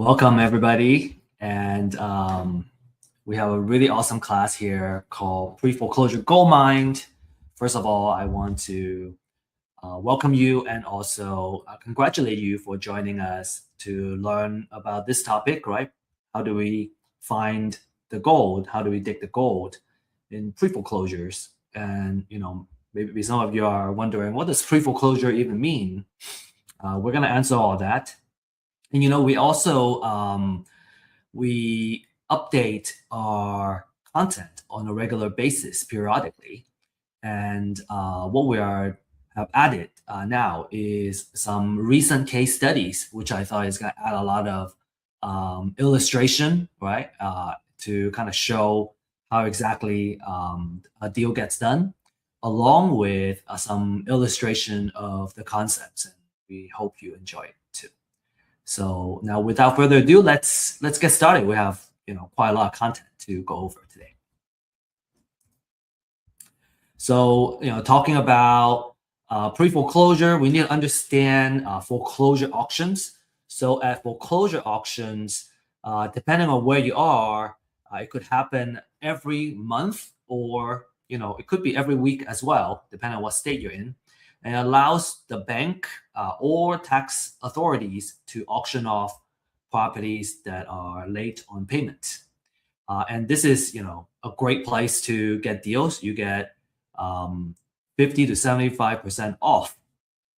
Welcome, everybody. And we have a really awesome class here called Preforeclosure Goldmine. First of all, I want to welcome you and also congratulate you for joining us to learn about this topic, right? How do we find the gold? How do we dig the gold in pre-foreclosures? And, maybe some of you are wondering, what does pre-foreclosure even mean? We're going to answer all that. And we also we update our content on a regular basis periodically. And what we have added now is some recent case studies, which I thought is going to add a lot of illustration, right, to kind of show how exactly a deal gets done, along with some illustration of the concepts. And we hope you enjoy it too. So now, without further ado, let's get started. We have quite a lot of content to go over today. So talking about pre-foreclosure, we need to understand foreclosure auctions. So at foreclosure auctions, depending on where you are, it could happen every month, or it could be every week as well, depending on what state you're in. And it allows the bank or tax authorities to auction off properties that are late on payment. And this is, a great place to get deals. You get 50 to 75% off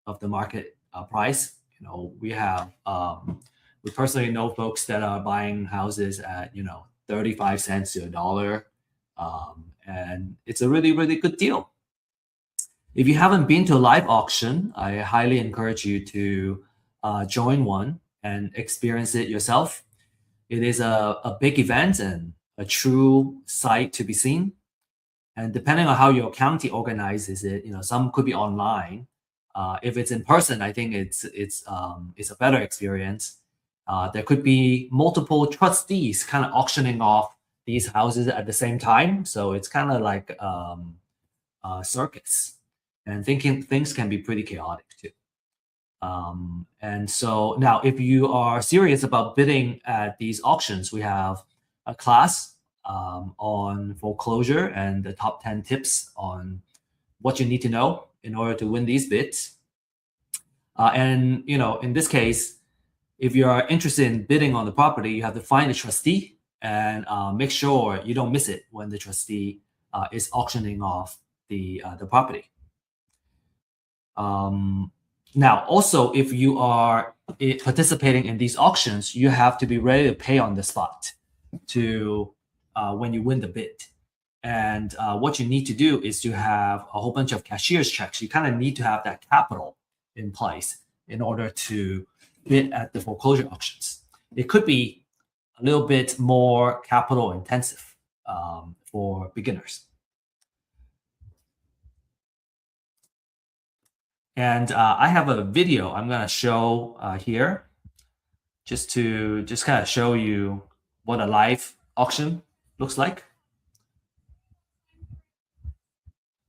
of the market price. We personally know folks that are buying houses at 35 cents to $1, and it's a really, really good deal. If you haven't been to a live auction, I highly encourage you to join one and experience it yourself. It is a big event and a true sight to be seen. And depending on how your county organizes it, some could be online. If it's in person, I think it's a better experience. There could be multiple trustees kind of auctioning off these houses at the same time, so it's kind of like a circus. And things can be pretty chaotic too. And so now, if you are serious about bidding at these auctions, we have a class on foreclosure and the top 10 tips on what you need to know in order to win these bids. And in this case, if you are interested in bidding on the property, you have to find a trustee and make sure you don't miss it when the trustee is auctioning off the property. Now, also, if you are participating in these auctions, you have to be ready to pay on the spot to when you win the bid. And what you need to do is to have a whole bunch of cashier's checks. You kind of need to have that capital in place in order to bid at the foreclosure auctions. It could be a little bit more capital intensive for beginners. And I have a video I'm going to show here just kind of show you what a live auction looks like.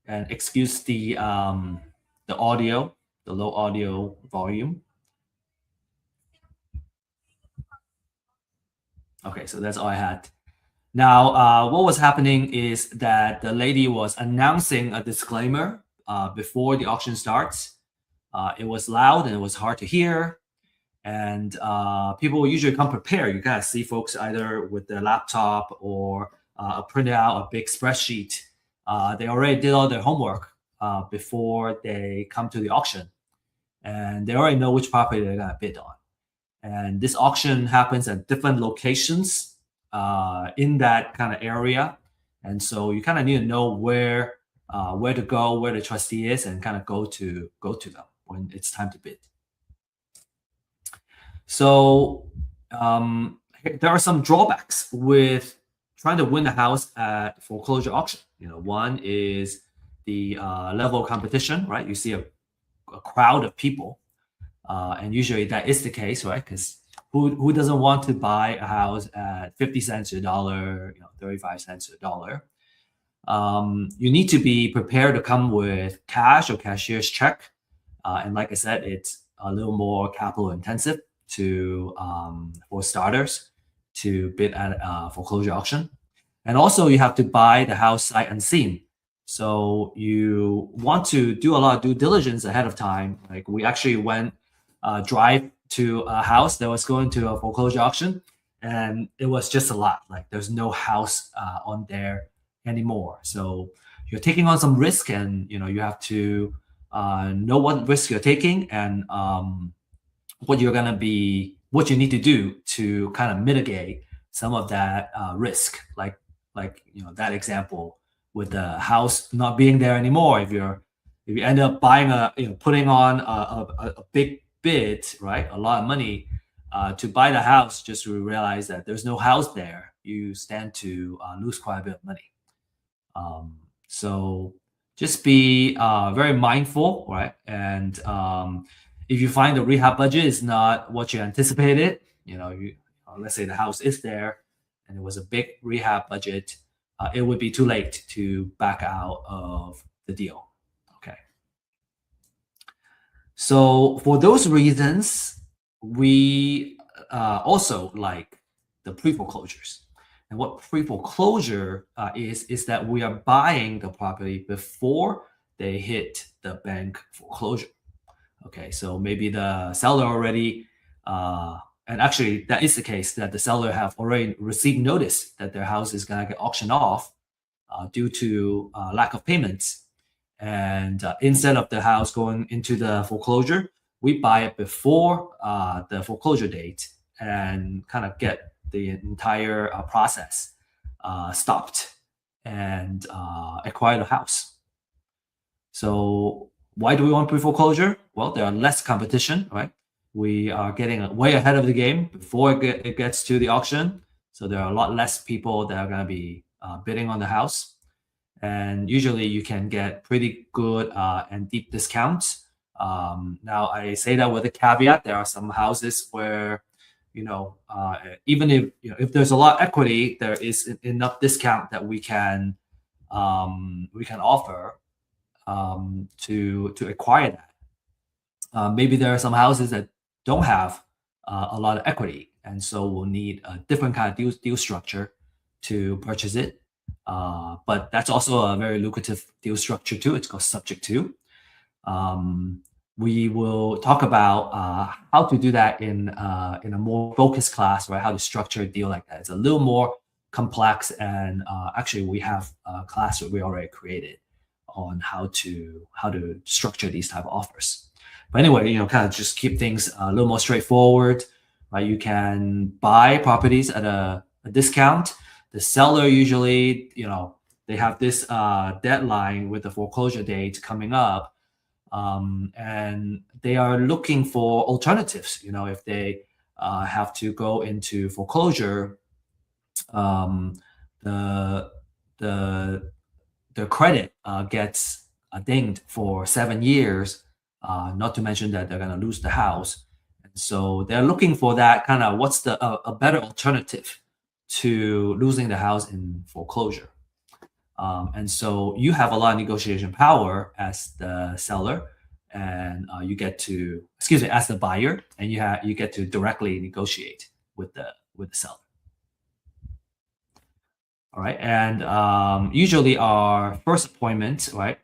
And excuse the audio, the low audio volume. Okay, so that's all I had. Now, what was happening is that the lady was announcing a disclaimer before the auction starts. It was loud and it was hard to hear. And people usually come prepared. You kind of see folks either with their laptop or printed out a big spreadsheet. They already did all their homework before they come to the auction. And they already know which property they're going to bid on. And this auction happens at different locations in that kind of area. And so you kind of need to know where to go, where the trustee is, and kind of go to them when it's time to bid. So there are some drawbacks with trying to win a house at foreclosure auction. One is the level of competition, right? You see a crowd of people, and usually that is the case, right? Because who doesn't want to buy a house at 50 cents to $1, 35 cents to $1? You need to be prepared to come with cash or cashier's check. And like I said, it's a little more capital intensive. for starters to bid at a foreclosure auction. And also you have to buy the house sight unseen. So you want to do a lot of due diligence ahead of time. Like we actually went drive to a house that was going to a foreclosure auction, and it was just a lot. Like there's no house on there anymore. So you're taking on some risk, and you have to know what risk you're taking, and what you need to do to kind of mitigate some of that risk. Like that example with the house not being there anymore. If you end up buying putting on a big bid, right, a lot of money to buy the house, just to realize that there's no house there, you stand to lose quite a bit of money. So just be very mindful, right? And if you find the rehab budget is not what you anticipated, let's say the house is there and it was a big rehab budget, it would be too late to back out of the deal. Okay. So for those reasons, we also like the pre-foreclosures. And what pre-foreclosure is that we are buying the property before they hit the bank foreclosure. Okay, so maybe the seller already, and actually that is the case, that the seller have already received notice that their house is gonna get auctioned off due to lack of payments. And instead of the house going into the foreclosure, we buy it before the foreclosure date and kind of get the entire process stopped and acquire the house. So why do we want pre-foreclosure? Well, there are less competition, right? We are getting way ahead of the game before it gets to the auction. So there are a lot less people that are going to be bidding on the house. And usually you can get pretty good and deep discounts. Now I say that with a caveat. There are some houses where, even if there's a lot of equity, there is enough discount that we can offer to acquire that. Maybe there are some houses that don't have a lot of equity, and so we'll need a different kind of deal structure to purchase it. But that's also a very lucrative deal structure too. It's called subject to. We will talk about how to do that in a more focused class, right? How to structure a deal like that. It's a little more complex, and actually we have a class that we already created on how to structure these type of offers. But anyway, kind of just keep things a little more straightforward, right? You can buy properties at a discount. The seller usually, they have this deadline with the foreclosure date coming up, and they are looking for alternatives. If they have to go into foreclosure, the credit gets dinged for 7 years. Not to mention that they're going to lose the house, and so they're looking for that kind of what's a better alternative to losing the house in foreclosure. And so you have a lot of negotiation power as the seller, and you get to, as the buyer, and you get to directly negotiate with the seller. All right, and usually our first appointment, right,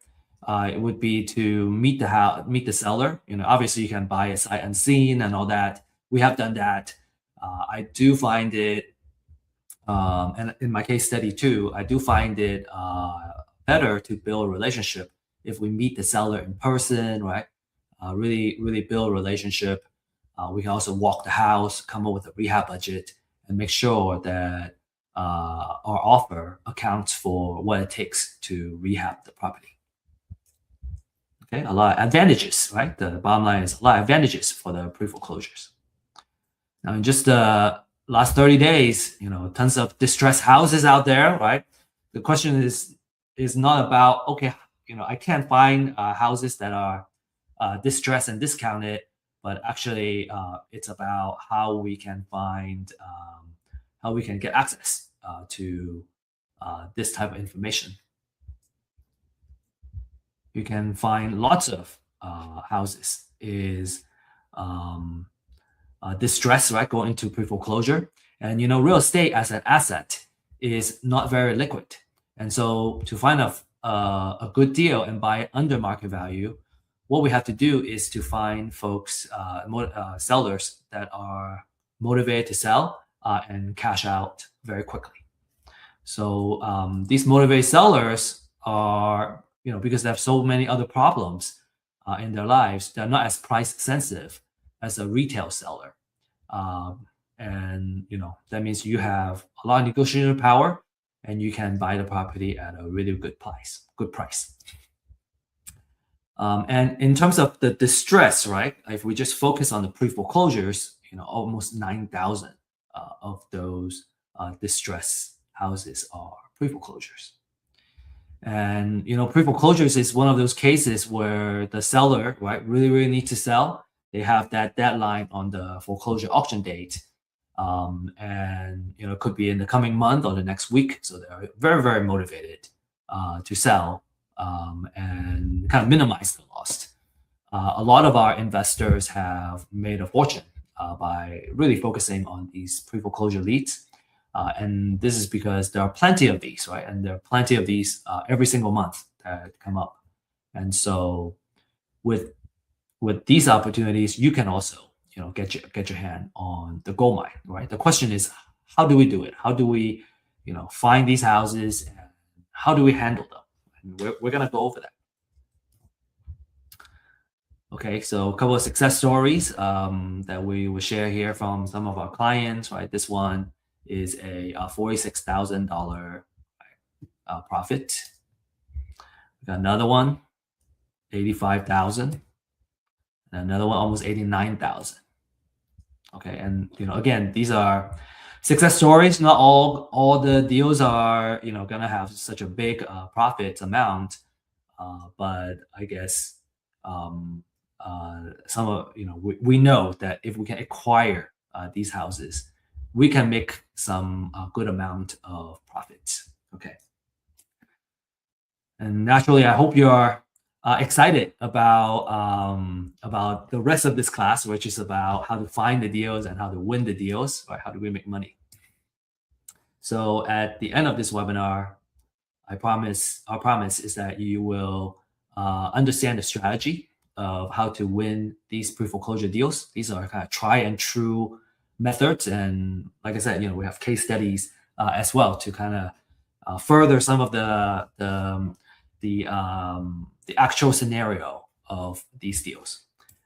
it would be to meet the seller. Obviously you can buy a sight unseen and all that. We have done that. I do find it, and in my case study too, I do find it better to build a relationship if we meet the seller in person, right? Really build a relationship. We can also walk the house, come up with a rehab budget, and make sure that our offer accounts for what it takes to rehab the property. Okay, a lot of advantages, right? The bottom line is a lot of advantages for the pre-foreclosures. Now, in just the last 30 days, tons of distressed houses out there, right? The question is not about, okay, I can't find houses that are distressed and discounted, but actually it's about how we can get access to this type of information. You can find lots of houses distress, right, going into pre-foreclosure. And real estate as an asset is not very liquid. And so to find a good deal and buy it under market value, what we have to do is to find folks, sellers that are motivated to sell and cash out very quickly. So these motivated sellers are, because they have so many other problems in their lives, they're not as price sensitive as a retail seller. And that means you have a lot of negotiation power and you can buy the property at a really good price. And in terms of the distress, right? If we just focus on the pre-foreclosures, almost 9,000 of those distress houses are pre-foreclosures. And pre-foreclosures is one of those cases where the seller, right, really needs to sell. They have that deadline on the foreclosure auction date, and it could be in the coming month or the next week. So they're very motivated to sell and kind of minimize the loss. A lot of our investors have made a fortune by really focusing on these pre-foreclosure leads. And this is because there are plenty of these, right? And there are plenty of these every single month that come up. And so with these opportunities, you can also, get your hand on the gold mine, right? The question is, how do we do it? How do we, find these houses and how do we handle them? And we're going to go over that. Okay, so a couple of success stories that we will share here from some of our clients, right? This one is a $46,000 profit. We got another one, 85,000, and another one almost 89,000. Okay, and again, these are success stories. Not all the deals are gonna have such a big profit amount, but I guess some of we know that if we can acquire these houses, we can make some good amount of profits. Okay. And naturally, I hope you are excited about the rest of this class, which is about how to find the deals and how to win the deals, right? How do we make money? So at the end of this webinar, our promise is that you will understand the strategy of how to win these pre-foreclosure deals. These are kind of try and true methods, and like I said, we have case studies as well to kind of further some of the actual scenario of these deals.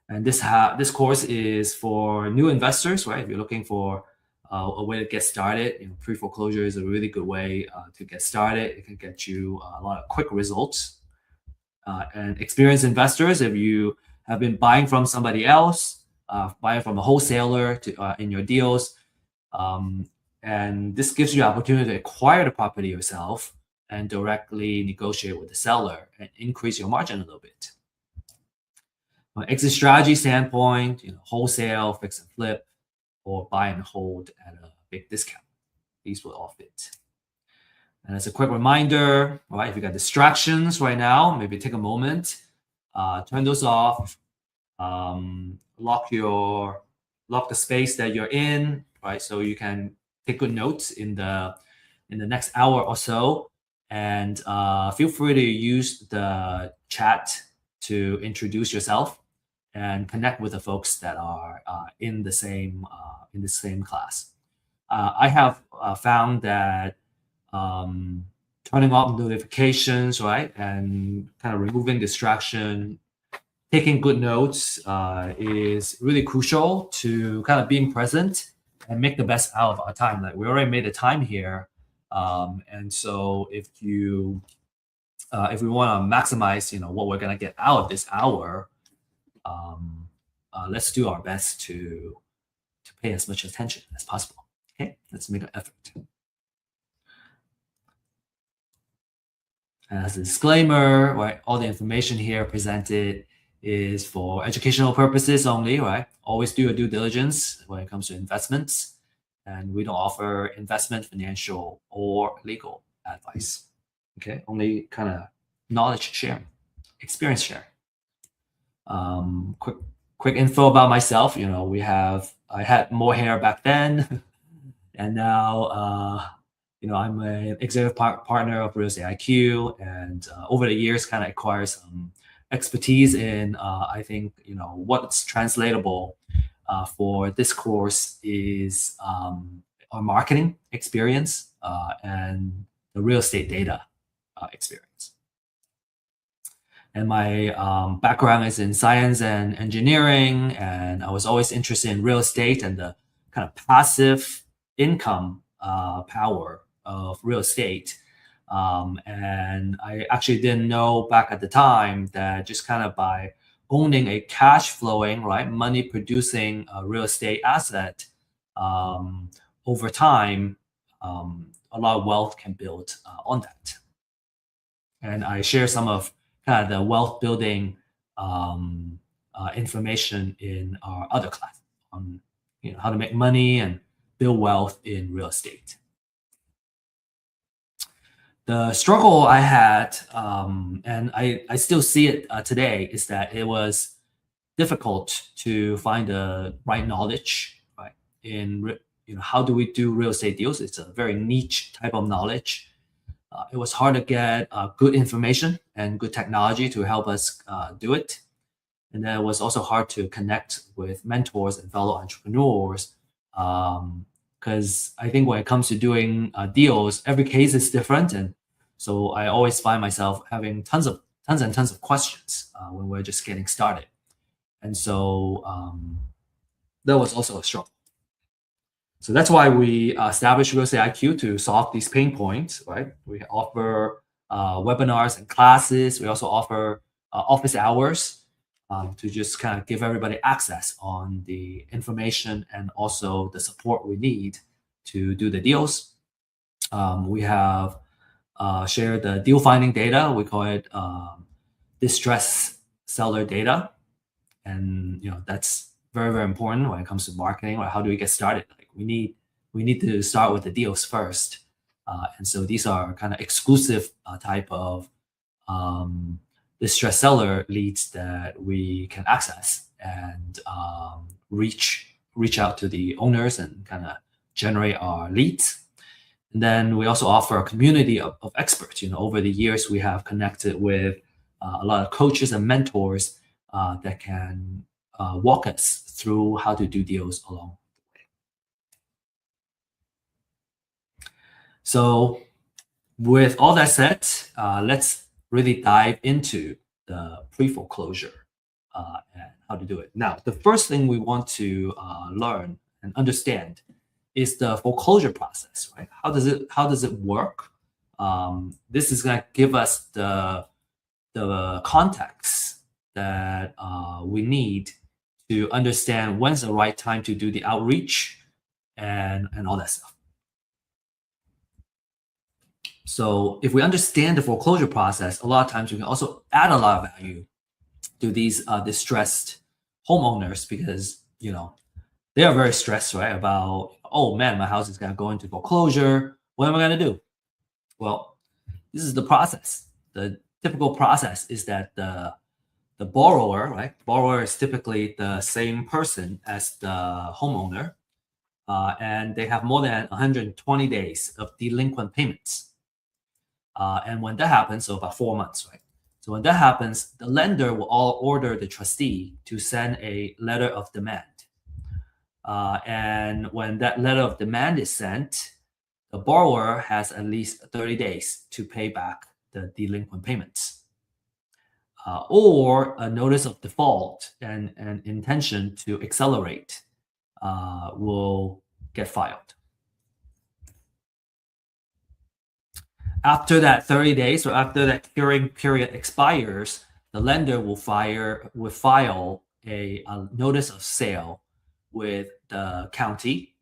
And this course is for new investors, right? If you're looking for a way to get started, pre-foreclosure is a really good way to get started. It can get you a lot of quick results. And experienced investors, if you have been buying from somebody else, buying from a wholesaler in your deals, and this gives you the opportunity to acquire the property yourself and directly negotiate with the seller and increase your margin a little bit. From an exit strategy standpoint, wholesale, fix and flip, or buy and hold at a big discount. These will all fit. And as a quick reminder, right, if you got distractions right now, maybe take a moment, turn those off, lock the space that you're in, right? So you can take good notes in the next hour or so. And feel free to use the chat to introduce yourself and connect with the folks that are in the same class. I have found that turning off notifications, right, and kind of removing distraction, taking good notes is really crucial to kind of being present and make the best out of our time. Like we already made the time here. And so if we want to maximize, what we're going to get out of this hour, let's do our best to pay as much attention as possible. Okay, let's make an effort. And as a disclaimer, right, all the information here presented is for educational purposes only, right? Always do your due diligence when it comes to investments. And we don't offer investment, financial, or legal advice. Okay, only kind of knowledge sharing, experience sharing. Quick quick info about myself. I had more hair back then, and now, I'm an executive partner of Real Estate IQ, and over the years, kind of acquire some expertise in, I think, what's translatable for this course is our marketing experience and the real estate data experience. And my background is in science and engineering, and I was always interested in real estate and the kind of passive income power of real estate. And I actually didn't know back at the time that just kind of by owning a cash flowing, right, money producing real estate asset, over time, a lot of wealth can build on that. And I share some of kind of the wealth building information in our other class on how to make money and build wealth in real estate. The struggle I had, and I still see it today, is that it was difficult to find the right knowledge, right? How do we do real estate deals? It's a very niche type of knowledge. It was hard to get good information and good technology to help us do it. And then it was also hard to connect with mentors and fellow entrepreneurs, because I think when it comes to doing deals, every case is different. And so I always find myself having tons and tons of questions when we're just getting started. And so that was also a struggle. So that's why we established Real Estate IQ to solve these pain points, right? We offer webinars and classes. We also offer office hours to just kind of give everybody access on the information and also the support we need to do the deals. We have shared the deal finding data. We call it distress seller data. And that's very, very important when it comes to marketing. Or how do we get started? Like we need to start with the deals first. And so these are kind of exclusive type of distress seller leads that we can access and reach out to the owners and kind of generate our leads. And then we also offer a community of experts. Over the years, we have connected with a lot of coaches and mentors that can walk us through how to do deals along the way. So with all that said, let's really dive into the pre-foreclosure and how to do it. Now, the first thing we want to learn and understand is the foreclosure process, right? How does it work? This is going to give us the context that we need to understand when's the right time to do the outreach and all that stuff. So if we understand the foreclosure process, a lot of times we can also add a lot of value to these distressed homeowners, because they are very stressed, right? About, oh man, my house is gonna go into foreclosure. What am I gonna do? Well, this is the process. The typical process is that the borrower, right? Borrower is typically the same person as the homeowner, and they have more than 120 days of delinquent payments. And when that happens, so about 4 months, right? So when that happens, the lender will all order the trustee to send a letter of demand. And when that letter of demand is sent, the borrower has at least 30 days to pay back the delinquent payments. Or a notice of default and an intention to accelerate will get filed. After that 30 days, or after that curing period expires, the lender will file a notice of sale with the county,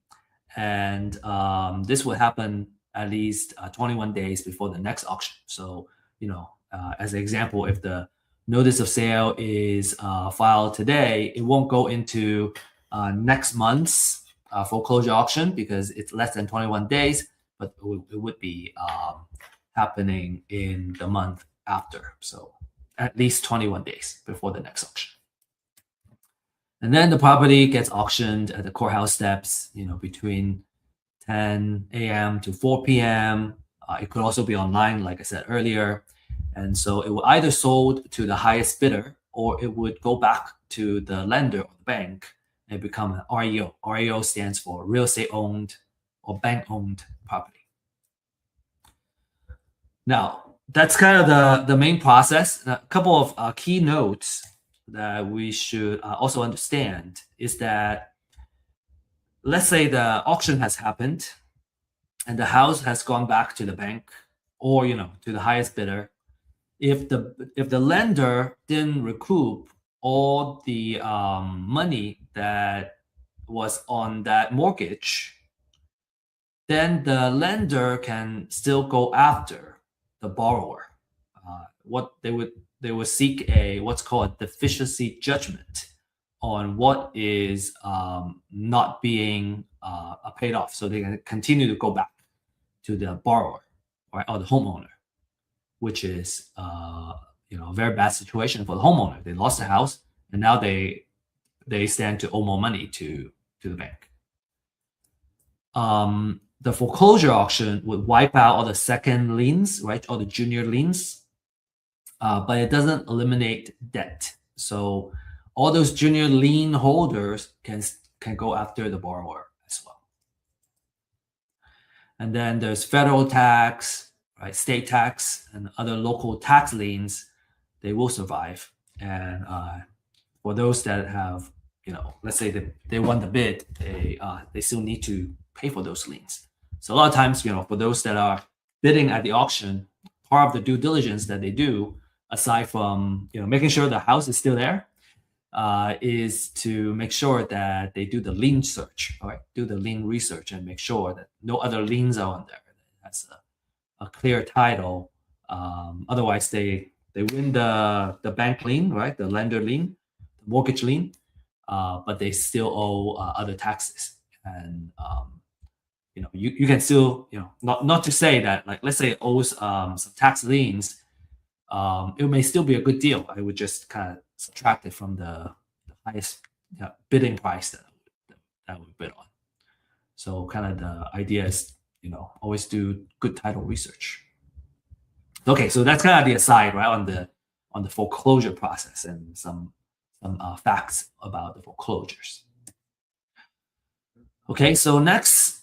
and this will happen at least 21 days before the next auction. So, as an example, if the notice of sale is filed today, it won't go into next month's foreclosure auction because it's less than 21 days, but it would be happening in the month after. So at least 21 days before the next auction. And then the property gets auctioned at the courthouse steps, between 10 a.m. to 4 p.m. It could also be online, like I said earlier. And so it will either sold to the highest bidder, or it would go back to the lender or the bank and become an REO. REO stands for real estate owned or bank owned property. Now, that's kind of the main process. A couple of key notes that we should also understand is that, let's say the auction has happened and the house has gone back to the bank or to the highest bidder. If the lender didn't recoup all the money that was on that mortgage, then the lender can still go after the borrower. What they would seek what's called a deficiency judgment on what is not being paid off, so they can continue to go back to the borrower, right, or the homeowner, which is a very bad situation for the homeowner. They lost the house, and now they stand to owe more money to the bank. The foreclosure auction would wipe out all the second liens, right, all the junior liens, but it doesn't eliminate debt. So all those junior lien holders can go after the borrower as well. And then there's federal tax, right, state tax, and other local tax liens. They will survive. And for those that have, let's say they won the bid, they still need to pay for those liens. So a lot of times, for those that are bidding at the auction, part of the due diligence that they do, aside from making sure the house is still there, is to make sure that they do the lien search, right? Do the lien research and make sure that no other liens are on there. That's a clear title. Otherwise, they win the bank lien, right? The lender lien, the mortgage lien, but they still owe other taxes. And you can still, not to say that, like, let's say it owes some tax liens, it may still be a good deal. I would just kind of subtract it from the highest bidding price that we bid on. So kind of the idea is, always do good title research. Okay, so that's kind of the aside, right, on the foreclosure process and some facts about the foreclosures. Okay, so next,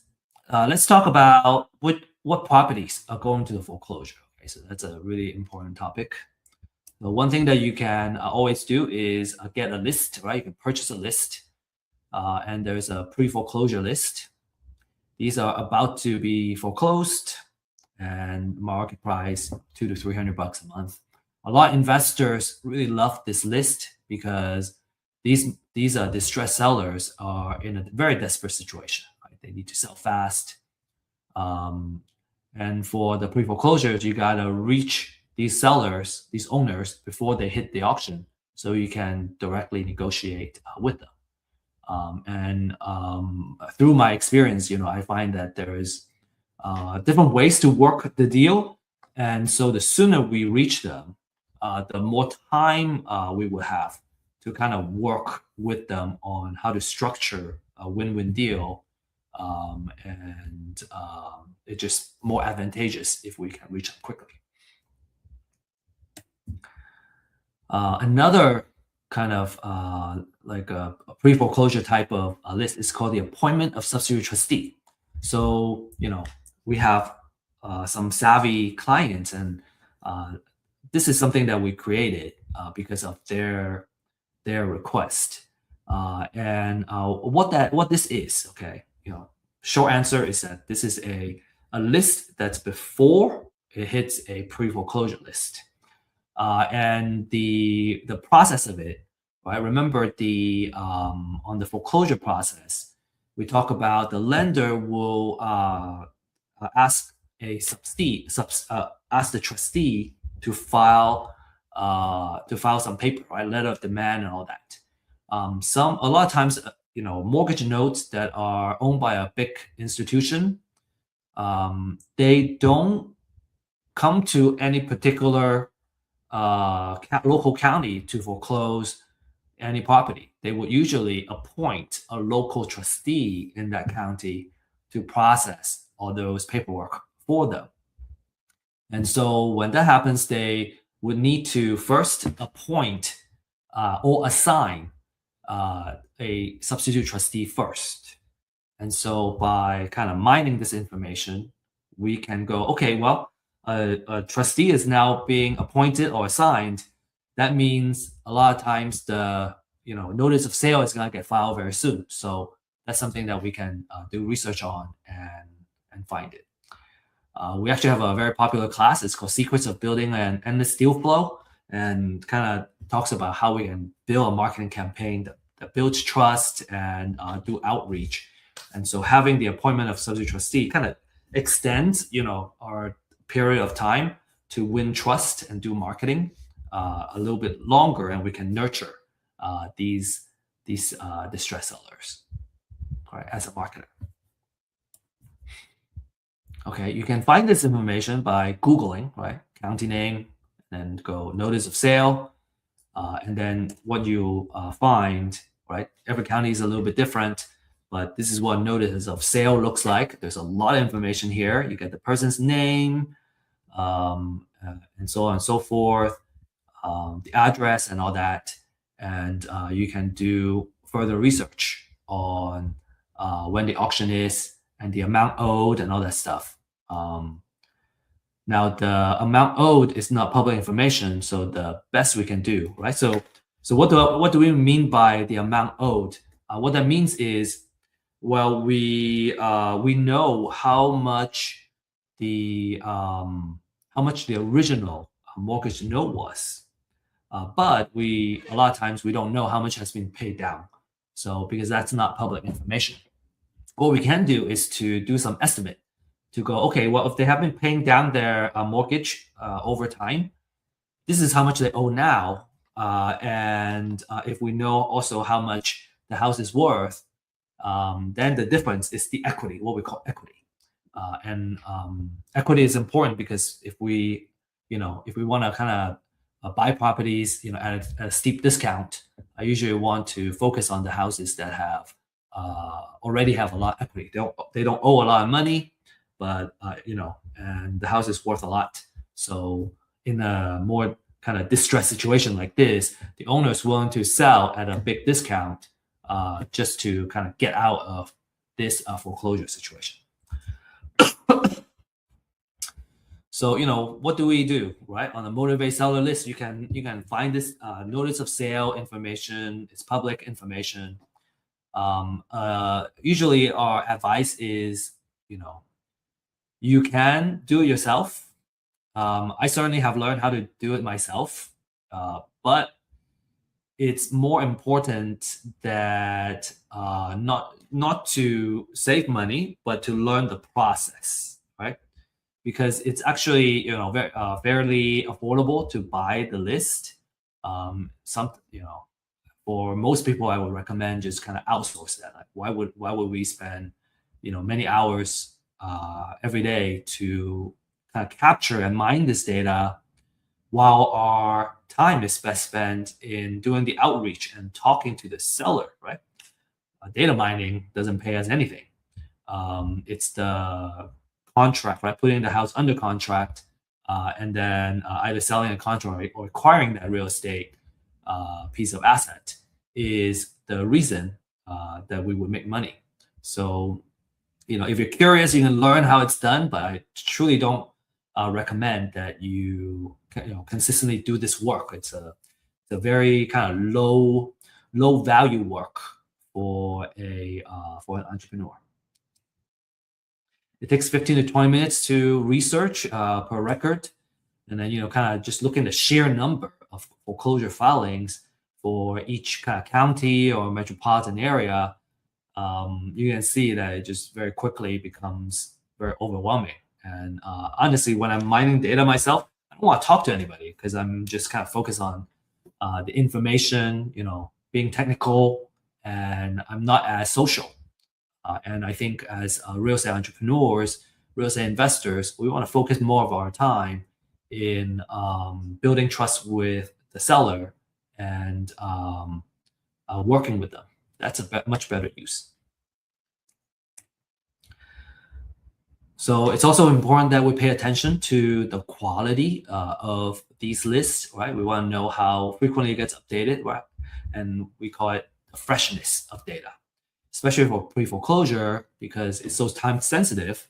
let's talk about what properties are going to the foreclosure. Okay, so that's a really important topic. The one thing that you can always do is get a list, right? You can purchase a list, and there's a pre-foreclosure list. These are about to be foreclosed, and market price $200 to $300 a month. A lot of investors really love this list because these distressed sellers are in a very desperate situation. Right? They need to sell fast, and for the pre-foreclosures, you gotta reach these sellers, these owners, before they hit the auction, so you can directly negotiate with them. Through my experience, I find that there is different ways to work the deal, and so the sooner we reach them, the more time we will have to kind of work with them on how to structure a win-win deal, and it's just more advantageous if we can reach them quickly. Another kind of like a pre-foreclosure type of list is called the appointment of substitute trustee. So, we have some savvy clients, and this is something that we created because of their request. What this is, okay, short answer is that this is a list that's before it hits a pre-foreclosure list. And the process of it, right? Remember on the foreclosure process, we talk about the lender will ask a ask the trustee to file some paper, right? Letter of demand and all that. A lot of times, mortgage notes that are owned by a big institution, they don't come to any particular local county to foreclose any property. they would usually appoint a local trustee in that county to process all those paperwork for them. And so when that happens, they would need to first appoint or assign a substitute trustee first. And so by kind of mining this information, we can go, okay, well, a trustee is now being appointed or assigned. That means a lot of times the notice of sale is going to get filed very soon. So that's something that we can do research on and find it. We actually have a very popular class. It's called Secrets of Building an Endless Deal Flow, and kind of talks about how we can build a marketing campaign that builds trust and do outreach. And so having the appointment of substitute trustee kind of extends, our period of time to win trust and do marketing a little bit longer, and we can nurture these distress sellers, right, as a marketer. Okay, you can find this information by Googling, right? County name, and then go notice of sale. And then what you find, right? Every county is a little bit different, but this is what notice of sale looks like. There's a lot of information here. You get the person's name, and so on and so forth, the address and all that. And you can do further research on when the auction is and the amount owed and all that stuff. Now the amount owed is not public information, so the best we can do, right? So what do we mean by the amount owed? What that means is, well, we know how much the original mortgage note was, but a lot of times we don't know how much has been paid down. So because that's not public information, what we can do is to do some estimate to go, okay, well, if they have been paying down their mortgage over time, this is how much they owe now. And if we know also how much the house is worth, then the difference is the equity, what we call equity. And equity is important because if we want to kind of buy properties, at a steep discount, I usually want to focus on the houses that have already have a lot of equity. They don't owe a lot of money, but and the house is worth a lot. So in a more kind of distressed situation like this, the owner is willing to sell at a big discount just to kind of get out of this foreclosure situation. So what do we do, right? On the motivate seller list, you can find this notice of sale information. It's public information. Usually our advice is, you can do it yourself. I certainly have learned how to do it myself, but it's more important that not to save money, but to learn the process, right? Because it's actually fairly affordable to buy the list. For most people, I would recommend just kind of outsource that. Like, why would we spend many hours every day to kind of capture and mine this data, while our time is best spent in doing the outreach and talking to the seller, right? Data mining doesn't pay us anything. It's the contract, right? Putting the house under contract, and then either selling a contract or acquiring that real estate piece of asset is the reason that we would make money. So, if you're curious, you can learn how it's done, but I truly don't recommend that you consistently do this work. It's a very kind of low value work for an entrepreneur. It takes 15 to 20 minutes to research per record, and then kind of just look at the sheer number of foreclosure filings for each kind of county or metropolitan area. You can see that it just very quickly becomes very overwhelming. And honestly, when I'm mining data myself, I don't want to talk to anybody because I'm just kind of focused on the information, being technical, and I'm not as social. And I think as real estate entrepreneurs, real estate investors, we want to focus more of our time in building trust with the seller and working with them. That's a much better use. So it's also important that we pay attention to the quality of these lists, right? We want to know how frequently it gets updated, right? And we call it the freshness of data, especially for pre-foreclosure because it's so time sensitive.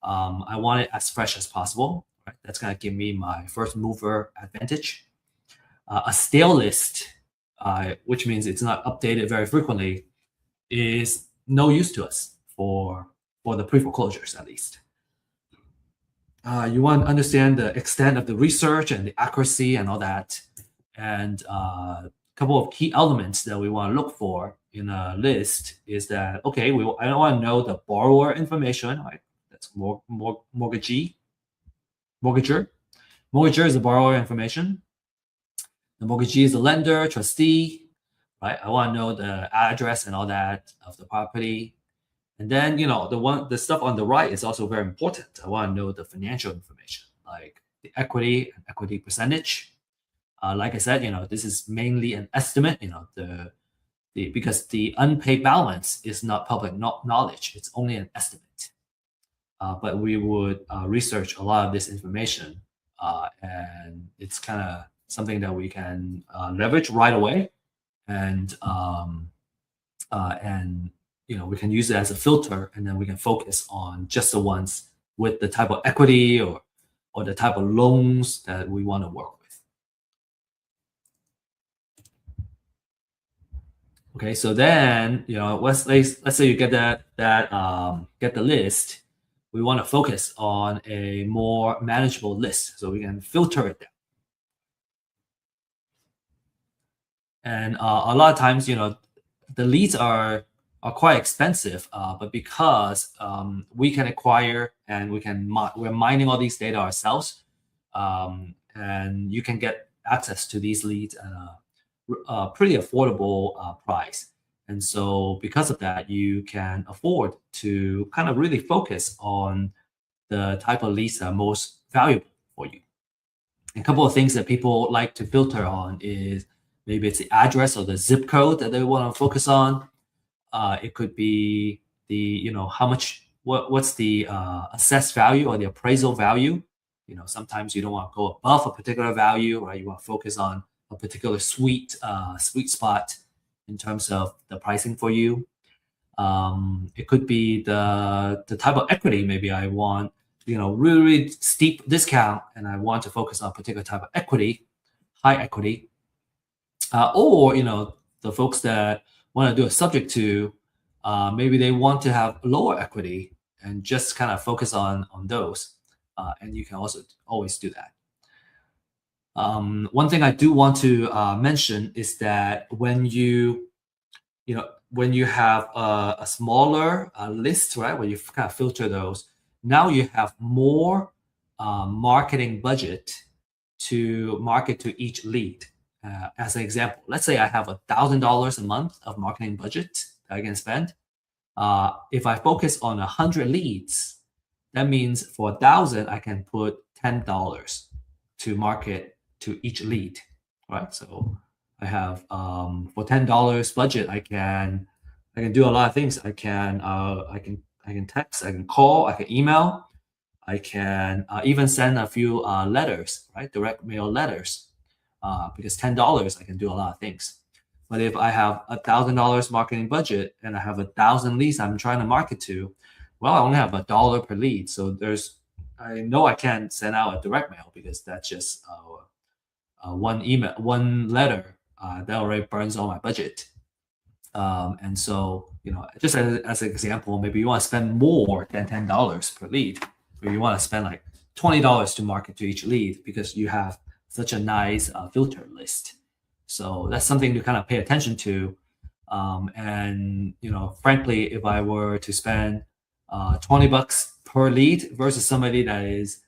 I want it as fresh as possible, right? That's going to give me my first mover advantage. A stale list, which means it's not updated very frequently, is no use to us for the pre-foreclosures at least. You want to understand the extent of the research and the accuracy and all that. And a couple of key elements that we want to look for in a list is that, okay, I don't want to know the borrower information, right? That's mortgager. Mortgager is the borrower information. The mortgagee is the lender, trustee, right? I want to know the address and all that of the property. And then, the stuff on the right is also very important. I want to know the financial information, like the equity and equity percentage. Like I said, this is mainly an estimate, because the unpaid balance is not public knowledge. It's only an estimate. But we would research a lot of this information, and it's kind of something that we can leverage right away, and we can use it as a filter, and then we can focus on just the ones with the type of equity or the type of loans that we want to work with. Okay, so then let's say you get get the list. We want to focus on a more manageable list, so we can filter it down. And a lot of times, the leads are quite expensive, but because we can acquire and we're mining all these data ourselves, and you can get access to these leads at a pretty affordable price. And so because of that, you can afford to kind of really focus on the type of leads that are most valuable for you. A couple of things that people like to filter on is maybe it's the address or the zip code that they want to focus on. It could be the, what's the assessed value or the appraisal value. Sometimes you don't want to go above a particular value, right? You want to focus on a particular sweet spot in terms of the pricing for you. It could be the type of equity. Maybe I want, really steep discount, and I want to focus on a particular type of equity, high equity. Or, the folks that want to do a subject to, maybe they want to have lower equity and just kind of focus on those. And you can also always do that. One thing I do want to mention is that when you have a smaller list, right, where you kind of filter those, now you have more marketing budget to market to each lead. As an example, let's say I have $1,000 a month of marketing budget that I can spend. If I focus on 100 leads, that means for 1,000, I can put $10 to market to each lead, right? So I have for $10 budget, I can do a lot of things. I can text, I can call, I can email, I can even send a few letters, right? Direct mail letters. Because $10, I can do a lot of things. But if I have $1,000 marketing budget and I have 1,000 leads I'm trying to market to, well, I only have $1 per lead. So I know I can't send out a direct mail because that's just one letter that already burns all my budget. And so, just as an example, maybe you want to spend more than $10 per lead, or you want to spend like $20 to market to each lead because you have such a nice filter list. So that's something to kind of pay attention to. And frankly, if I were to spend $20 per lead versus somebody that is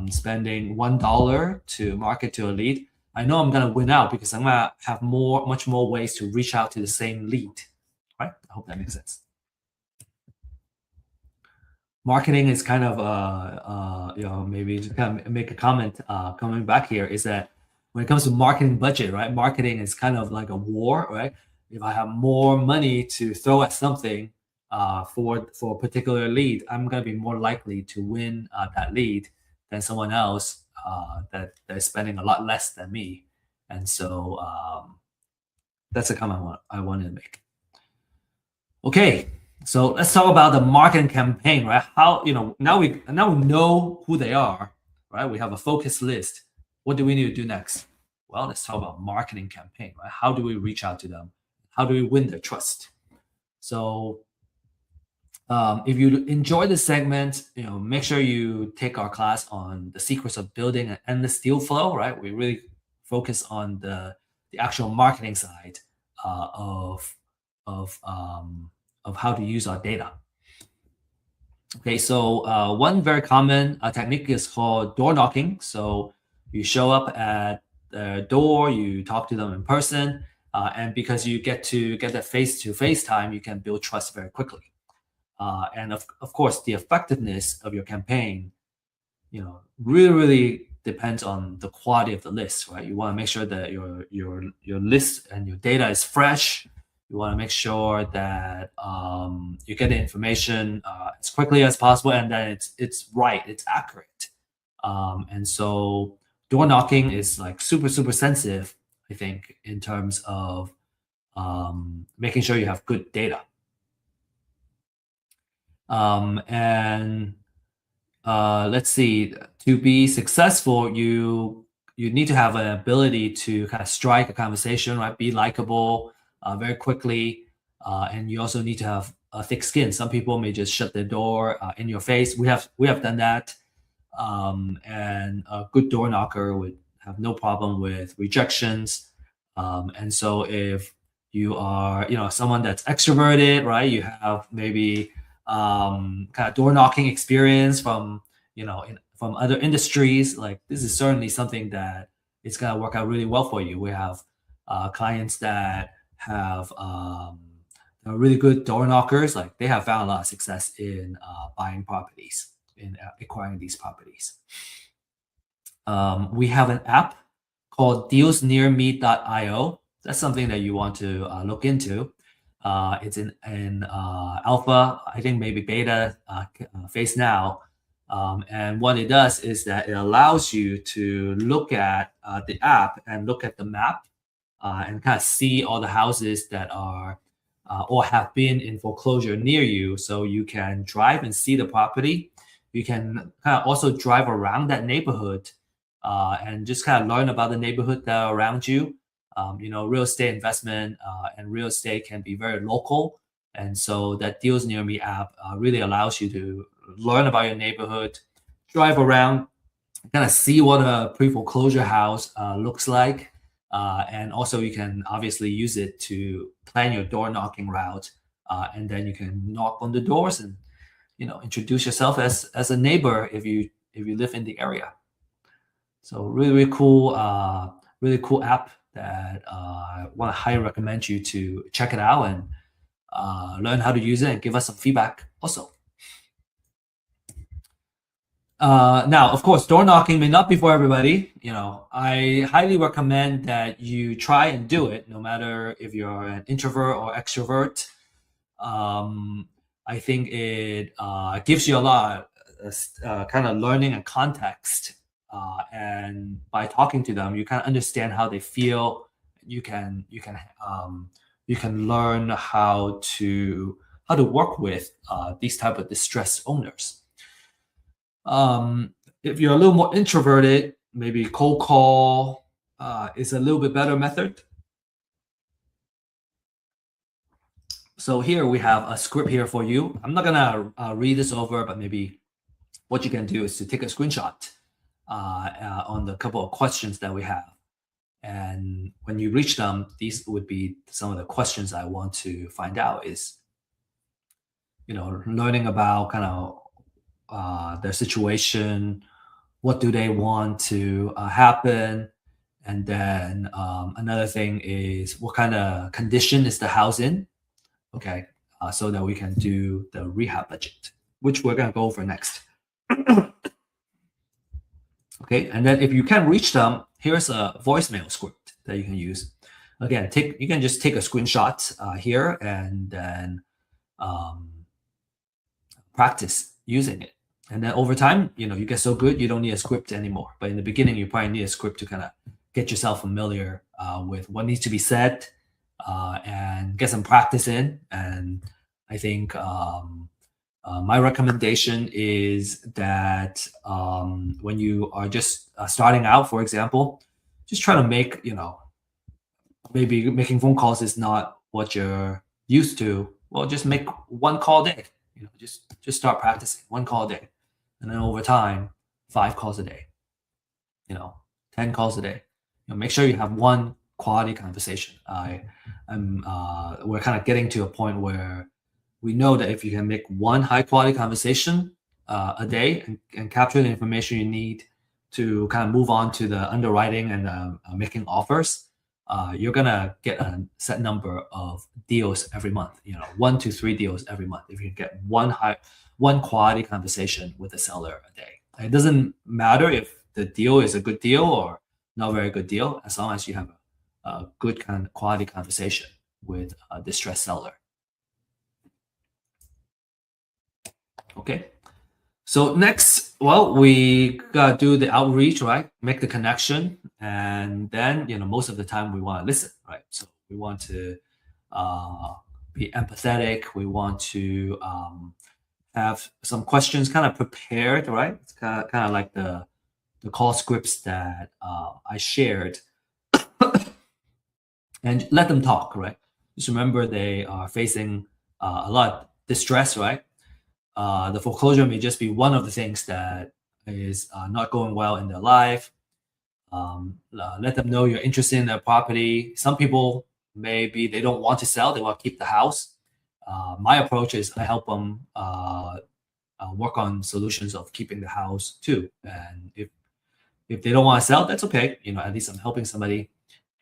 spending $1 to market to a lead, I know I'm gonna win out because I'm gonna have much more ways to reach out to the same lead. Right? I hope that makes sense. Marketing is kind of, maybe to kind of make a comment coming back here is that when it comes to marketing budget, right? Marketing is kind of like a war, right? if I have more money to throw at something for a particular lead, I'm going to be more likely to win that lead than someone else that is spending a lot less than me. And so that's a comment I wanted to make. Okay, so let's talk about the marketing campaign, right? How, now we know who they are, right? We have a focus list. What do we need to do next? Well, let's talk about marketing campaign, right? How do we reach out to them? How do we win their trust? So if you enjoy this segment, make sure you take our class on the secrets of building an endless deal flow, right? We really focus on the actual marketing side of how to use our data. Okay, so one very common technique is called door knocking. So you show up at the door, you talk to them in person, and because you get that face-to-face time, you can build trust very quickly. And of course, the effectiveness of your campaign, really depends on the quality of the list, right? You want to make sure that your list and your data is fresh. You want to make sure that you get the information as quickly as possible, and that it's right, it's accurate. And so door knocking is like super sensitive, I think, in terms of making sure you have good data. And let's see, to be successful, you need to have an ability to kind of strike a conversation, right? Be likable very quickly, and you also need to have a thick skin. Some people may just shut their door in your face. We have done that, and a good door knocker would have no problem with rejections. And so if you are, someone that's extroverted, right? You have maybe kind of door knocking experience from from other industries, like this is certainly something that it's going to work out really well for you. We have clients that have really good door knockers, like they have found a lot of success in buying properties, in acquiring these properties. We have an app called dealsnearme.io. That's something that you want to look into. It's in alpha, I think maybe beta phase now. And what it does is that it allows you to look at the app and look at the map and kind of see all the houses that are or have been in foreclosure near you. So you can drive and see the property. You can kind of also drive around that neighborhood and just kind of learn about the neighborhood that are around you. Real estate investment and real estate can be very local. And so that Deals Near Me app really allows you to learn about your neighborhood, drive around, kind of see what a pre-foreclosure house looks like. And also you can obviously use it to plan your door knocking route. And then you can knock on the doors and, introduce yourself as a neighbor if you live in the area. So really cool app that I want to highly recommend you to check it out and learn how to use it and give us some feedback also. Now, of course, door knocking may not be for everybody. I highly recommend that you try and do it, no matter if you're an introvert or extrovert. I think it gives you a lot of kind of learning and context. And by talking to them, you kind of understand how they feel. You can learn how to work with these type of distressed owners. If you're a little more introverted, maybe cold call is a little bit better method. So here we have a script here for you. I'm not gonna read this over, but maybe what you can do is to take a screenshot on the couple of questions that we have. And when you reach them, these would be some of the questions I want to find out is, learning about kind of their situation, what do they want to happen, and then another thing is what kind of condition is the house in, okay, so that we can do the rehab budget, which we're going to go over next. Okay, and then if you can't reach them, here's a voicemail script that you can use. again, you can just take a screenshot here and then practice using it. And then over time, you get so good, you don't need a script anymore. But in the beginning, you probably need a script to kind of get yourself familiar with what needs to be said and get some practice in. And I think my recommendation is that when you are just starting out, for example, just try to make, maybe making phone calls is not what you're used to. Well, just make one call a day. Just start practicing one call a day, and then over time, 5 calls a day. 10 calls a day. Make sure you have one quality conversation. We're kind of getting to a point where we know that if you can make one high quality conversation a day and capture the information you need to kind of move on to the underwriting and making offers, you're gonna get a set number of deals every month. 1 to 3 deals every month. If you get one quality conversation with a seller a day, it doesn't matter if the deal is a good deal or not very good deal, as long as you have a good kind of quality conversation with a distressed seller. Okay. So next, well, we gotta do the outreach, right? Make the connection, and then most of the time we want to listen, right? So we want to be empathetic. We want to have some questions kind of prepared, right? It's kind of like the call scripts that I shared, and let them talk, right? Just remember they are facing a lot of distress, right? The foreclosure may just be one of the things that is not going well in their life. Let them know you're interested in their property. Some people, maybe they don't want to sell, they want to keep the house. My approach is I help them work on solutions of keeping the house too. And if they don't want to sell, that's okay. At least I'm helping somebody.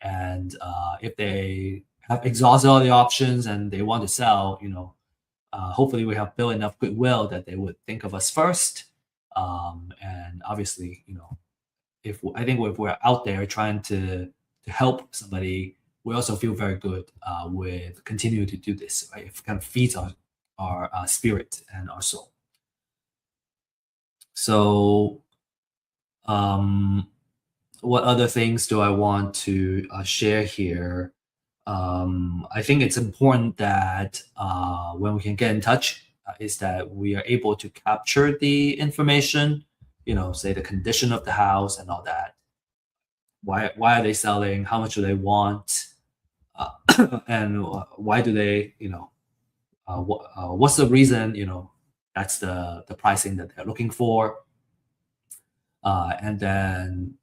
And if they have exhausted all the options and they want to sell, hopefully we have built enough goodwill that they would think of us first. And obviously, if we're out there trying to help somebody, we also feel very good with continuing to do this, right? It kind of feeds our spirit and our soul. So what other things do I want to share here? I think it's important that when we can get in touch, is that we are able to capture the information, say the condition of the house and all that. Why are they selling? How much do they want? And why do they, what's the reason, that's the pricing that they're looking for. And then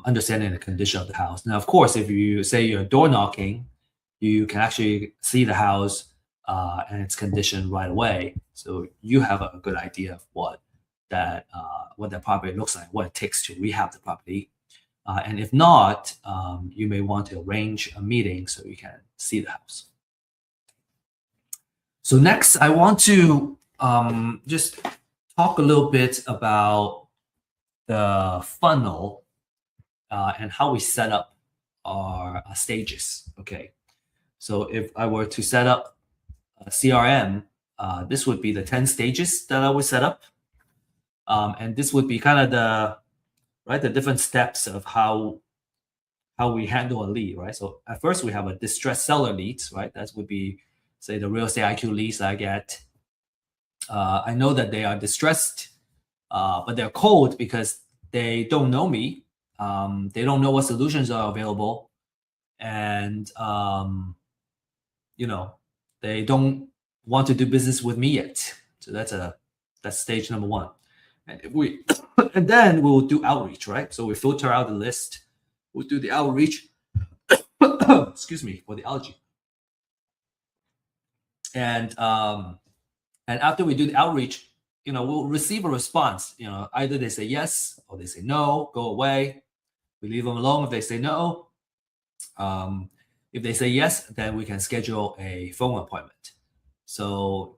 understanding the condition of the house. Now, of course, if you say you're door knocking, you can actually see the house and its condition right away. So you have a good idea of what that property looks like, what it takes to rehab the property. And if not, you may want to arrange a meeting so you can see the house. So next, I want to just talk a little bit about the funnel and how we set up our stages. Okay. So if I were to set up a CRM, this would be the 10 stages that I would set up. And this would be kind of the different steps of how we handle a lead, right? So at first we have a distressed seller leads, right? That would be, say, the real estate IQ leads I get. I know that they are distressed, but they're cold because they don't know me. They don't know what solutions are available. And they don't want to do business with me yet. So that's stage number 1. And then we'll do outreach, right? So we filter out the list. We'll do the outreach. Excuse me for the allergy. And after we do the outreach, we'll receive a response. Either they say yes or they say no, go away. We leave them alone if they say no. If they say yes, then we can schedule a phone appointment. So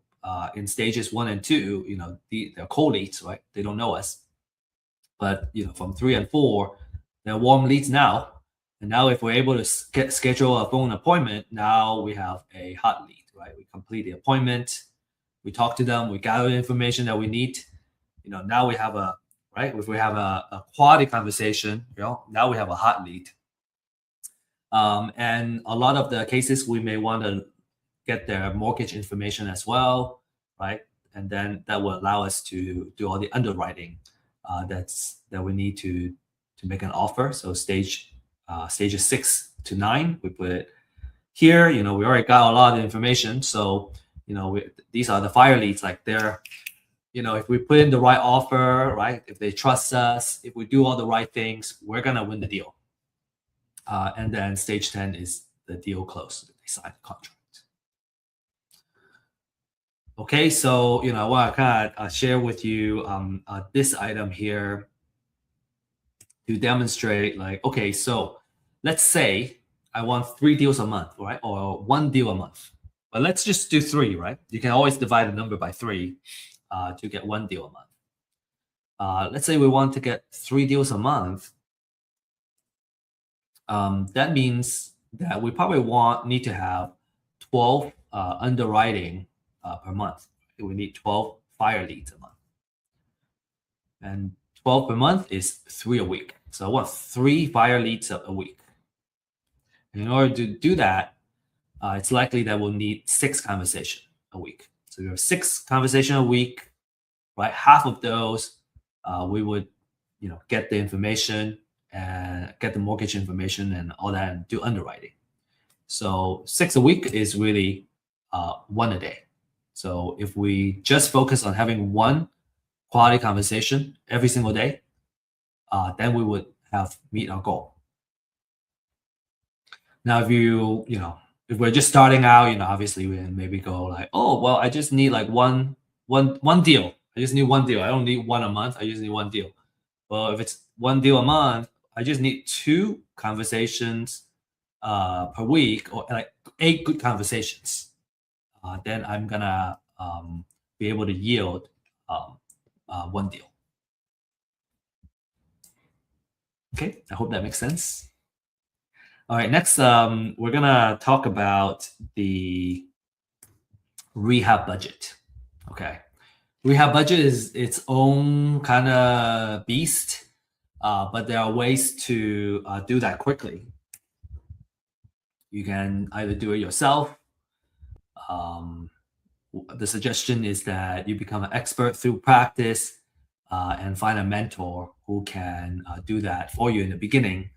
in stages 1 and 2, they're cold leads, right? They don't know us. But from 3 and 4, they're warm leads now. And now if we're able to schedule a phone appointment, now we have a hot lead, right? We complete the appointment, we talk to them, we gather the information that we need. Now we have right? If we have a quality conversation, now we have a hot lead. And a lot of the cases, we may want to get their mortgage information as well, right? And then that will allow us to do all the underwriting that we need to make an offer. So stages 6 to 9, we put it here. We already got a lot of information. So these are the fire leads. Like they're, if we put in the right offer, right? If they trust us, if we do all the right things, we're gonna win the deal. And then stage 10 is the deal close. They sign the contract. Okay, so I want to kind of share with you this item here to demonstrate, like, okay, so let's say I want 3 deals a month, right? Or 1 deal a month. But let's just do 3, right? You can always divide the number by 3 to get 1 deal a month. Let's say we want to get 3 deals a month. That means that we probably need to have 12 underwriting per month. We need 12 fire leads a month. And 12 per month is 3 a week. So I want 3 fire leads a week. And in order to do that, it's likely that we'll need 6 conversations a week. So we have 6 conversations a week, right? Half of those, we would, get the information and get the mortgage information and all that and do underwriting. So 6 a week is really 1 a day. So if we just focus on having 1 quality conversation every single day, then we would meet our goal. Now, if we're just starting out, obviously we maybe go like, oh, well, I just need like one deal. I just need 1 deal. I don't need 1 a month. I just need 1 deal. Well, if it's 1 deal a month, I just need 2 conversations per week, or like 8 good conversations. Then I'm gonna be able to yield 1 deal. Okay, I hope that makes sense. All right, next we're gonna talk about the rehab budget. Okay, rehab budget is its own kind of beast, but there are ways to do that quickly. You can either do it yourself. The suggestion is that you become an expert through practice and find a mentor who can do that for you in the beginning.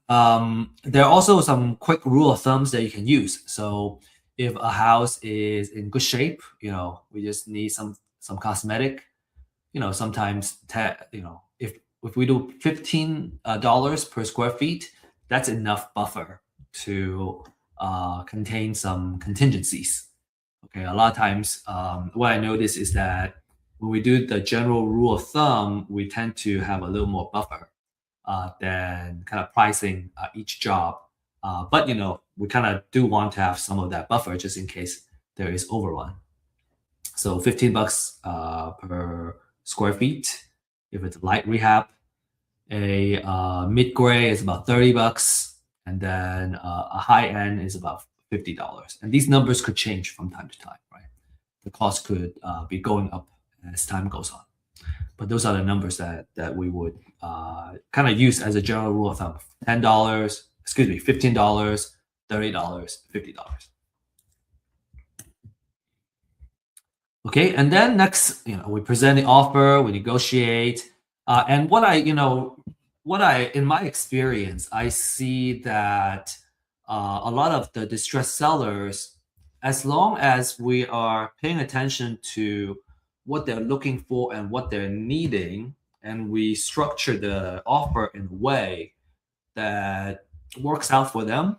There are also some quick rule of thumbs that you can use. So if a house is in good shape, we just need some cosmetic. Sometimes if we do $15 per square feet, that's enough buffer to contain some contingencies. Okay, a lot of times what I notice is that when we do the general rule of thumb, we tend to have a little more buffer than kind of pricing each job. But we kind of do want to have some of that buffer just in case there is overrun. So $15 per square feet if it's light rehab. A mid-gray is about $30, and then a high end is about $50. And these numbers could change from time to time, right? The cost could be going up as time goes on. But those are the numbers that we would kind of use as a general rule of thumb. $15, $30, $50. Okay, and then next, we present the offer, we negotiate, and in my experience, I see that a lot of the distressed sellers, as long as we are paying attention to what they're looking for and what they're needing, and we structure the offer in a way that works out for them,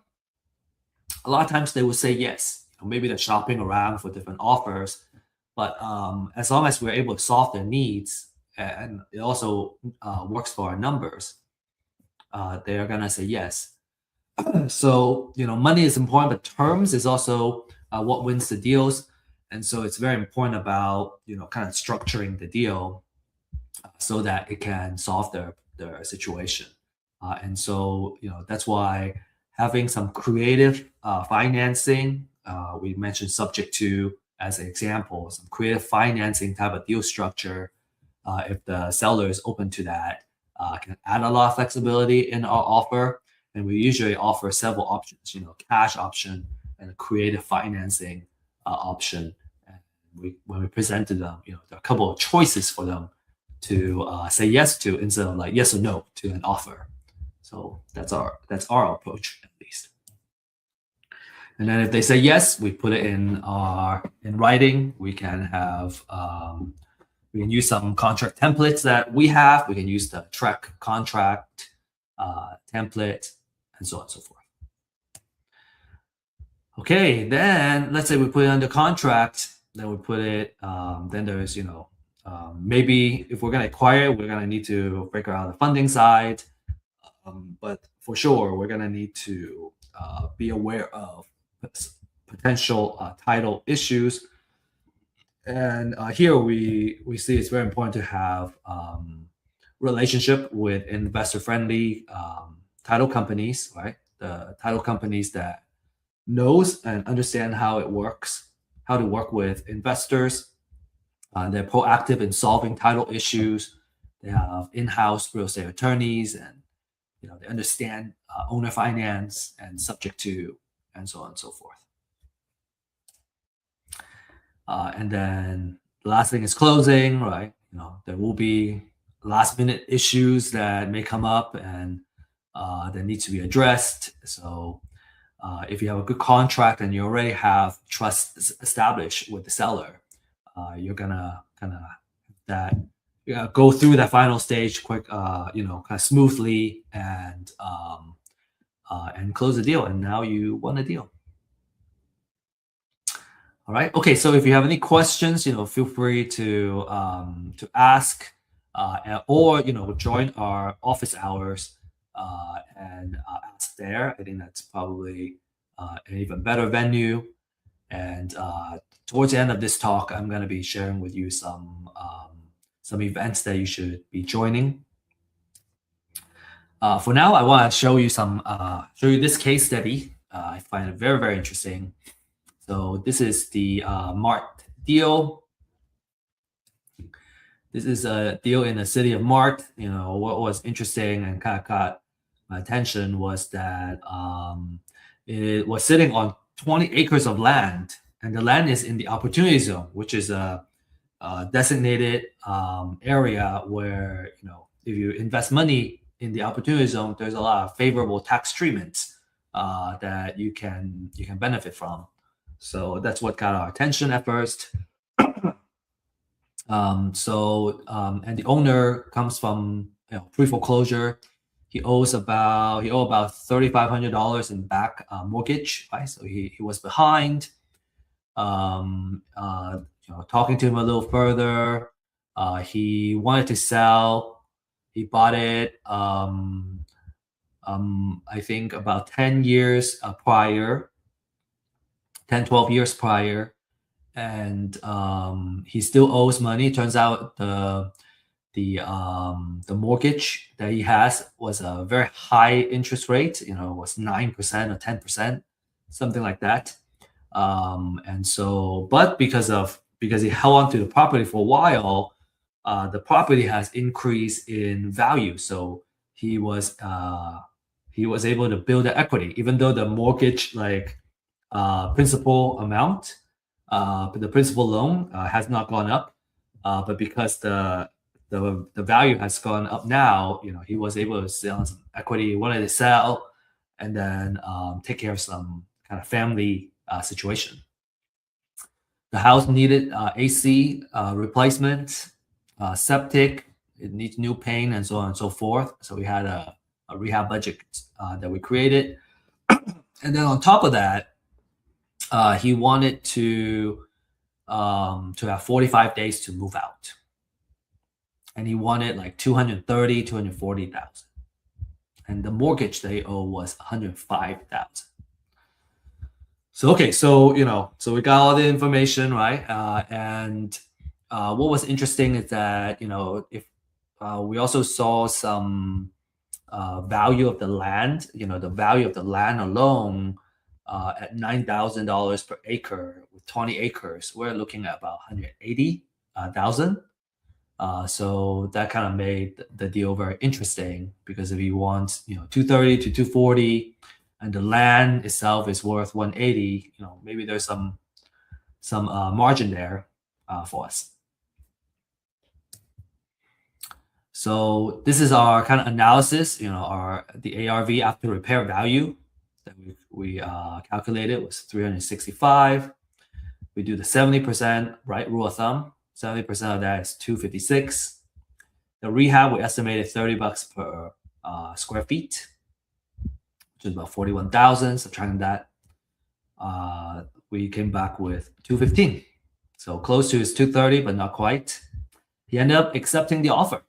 a lot of times they will say yes. Maybe they're shopping around for different offers, but as long as we're able to solve their needs and it also works for our numbers, they are gonna say yes. So money is important, but terms is also what wins the deals. And so it's very important about kind of structuring the deal so that it can solve their situation. And so, that's why having some creative financing, we mentioned subject to as an example, some creative financing type of deal structure, if the seller is open to that, can add a lot of flexibility in our offer. And we usually offer several options, cash option and a creative financing option. And when we presented them, there are a couple of choices for them to say yes to instead of like yes or no to an offer. So that's our approach at least. And then if they say yes, we put it in writing. We can have we can use some contract templates that we have. We can use the track contract template and so on and so forth. Okay, then let's say we put it under contract. Then we put it. Then there's maybe if we're gonna acquire, we're gonna need to figure out the funding side. But for sure, we're gonna need to be aware of potential title issues. And here we see it's very important to have relationship with investor-friendly title companies, right? The title companies that knows and understand how it works, how to work with investors. They're proactive in solving title issues. They have in-house real estate attorneys, and they understand owner finance and subject to, and so on and so forth. And then the last thing is closing, right? There will be last minute issues that may come up and that need to be addressed. So if you have a good contract and you already have trust established with the seller, you're gonna go through that final stage quick, kind of smoothly and close the deal. And now you won the deal. All right. Okay. So if you have any questions, feel free to ask, or join our office hours and ask there. I think that's probably an even better venue. And towards the end of this talk, I'm going to be sharing with you some events that you should be joining. For now, I want to show you this case study. I find it very, very interesting. So this is the Mart deal. This is a deal in the city of Mart. What was interesting and kind of caught my attention was that it was sitting on 20 acres of land, and the land is in the opportunity zone, which is a designated area where if you invest money in the opportunity zone, there's a lot of favorable tax treatments that you can benefit from. So that's what got our attention at first. And the owner comes from pre-foreclosure. He owes about $3,500 in back mortgage, right? So he was behind. Talking to him a little further, he wanted to sell. He bought it. I think about 10 years prior. 10, 12 years prior, and he still owes money. Turns out the mortgage that he has was a very high interest rate. Was 9% or 10%, something like that. And so, but because he held on to the property for a while, the property has increased in value. So he was able to build the equity, even though the mortgage principal amount, the principal loan has not gone up, but because the value has gone up now, he was able to sell some equity. He wanted to sell and then take care of some kind of family situation. The house needed AC replacement, septic, it needs new paint, and so on and so forth. So we had a rehab budget that we created, and then on top of that, he wanted to have 45 days to move out, and he wanted like 240,000, and the mortgage they owe was 105,000. So okay, so we got all the information, right? And what was interesting is that if we also saw some value of the land, the value of the land alone at $9,000 per acre with 20 acres, we're looking at about 180,000. So that kind of made the deal very interesting, because if you want 230 to 240 and the land itself is worth 180, maybe there's some margin there for us. So this is our kind of analysis. The ARV after repair value that we calculated was 365. We do the 70%, right, rule of thumb. 70% of that is 256. The rehab, we estimated $30 per square feet, which is about 41,000. Subtracting that, we came back with 215. So close to his 230, but not quite. He ended up accepting the offer.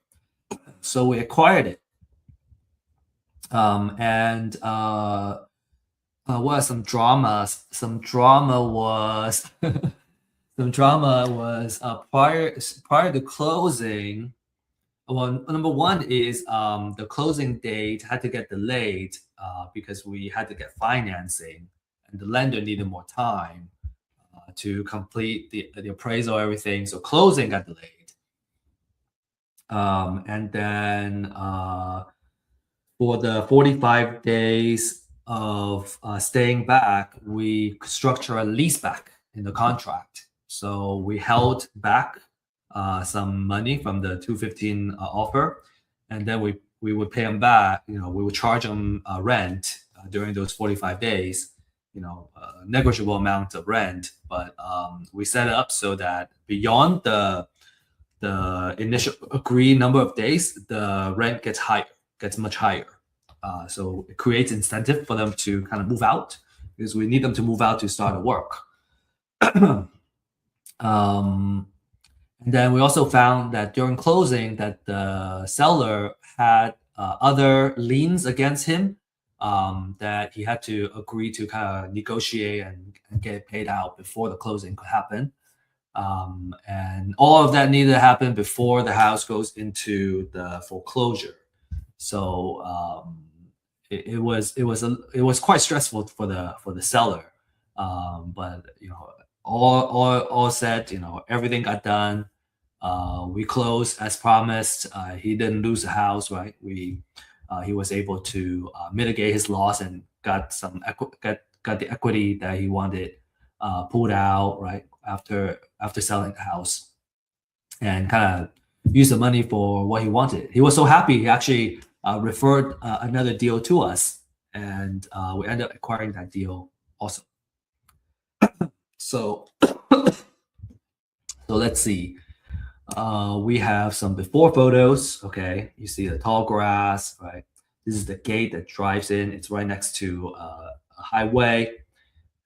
So we acquired it. What are some dramas? Some drama was prior to closing. Well, number one is the closing date had to get delayed because we had to get financing, and the lender needed more time to complete the appraisal, everything. So closing got delayed. And then for the 45 days of staying back, we structure a lease back in the contract. So we held back some money from the 215 offer, and then we would pay them back. We would charge them rent during those 45 days. A negligible amount of rent, but we set it up so that beyond the initial agreed number of days, the rent gets much higher. So it creates incentive for them to kind of move out, because we need them to move out to start the work. And then we also found that during closing that the seller had other liens against him that he had to agree to kind of negotiate and get paid out before the closing could happen. And all of that needed to happen before the house goes into the foreclosure. So it was quite stressful for the seller. But all said, everything got done. We closed as promised. He didn't lose the house, right? He was able to mitigate his loss and got got the equity that he wanted pulled out, right, after selling the house, and kind of use the money for what he wanted. He was so happy, he actually referred another deal to us, and we ended up acquiring that deal also. So let's see. We have some before photos. Okay, you see the tall grass, right? This is the gate that drives in. It's right next to a highway.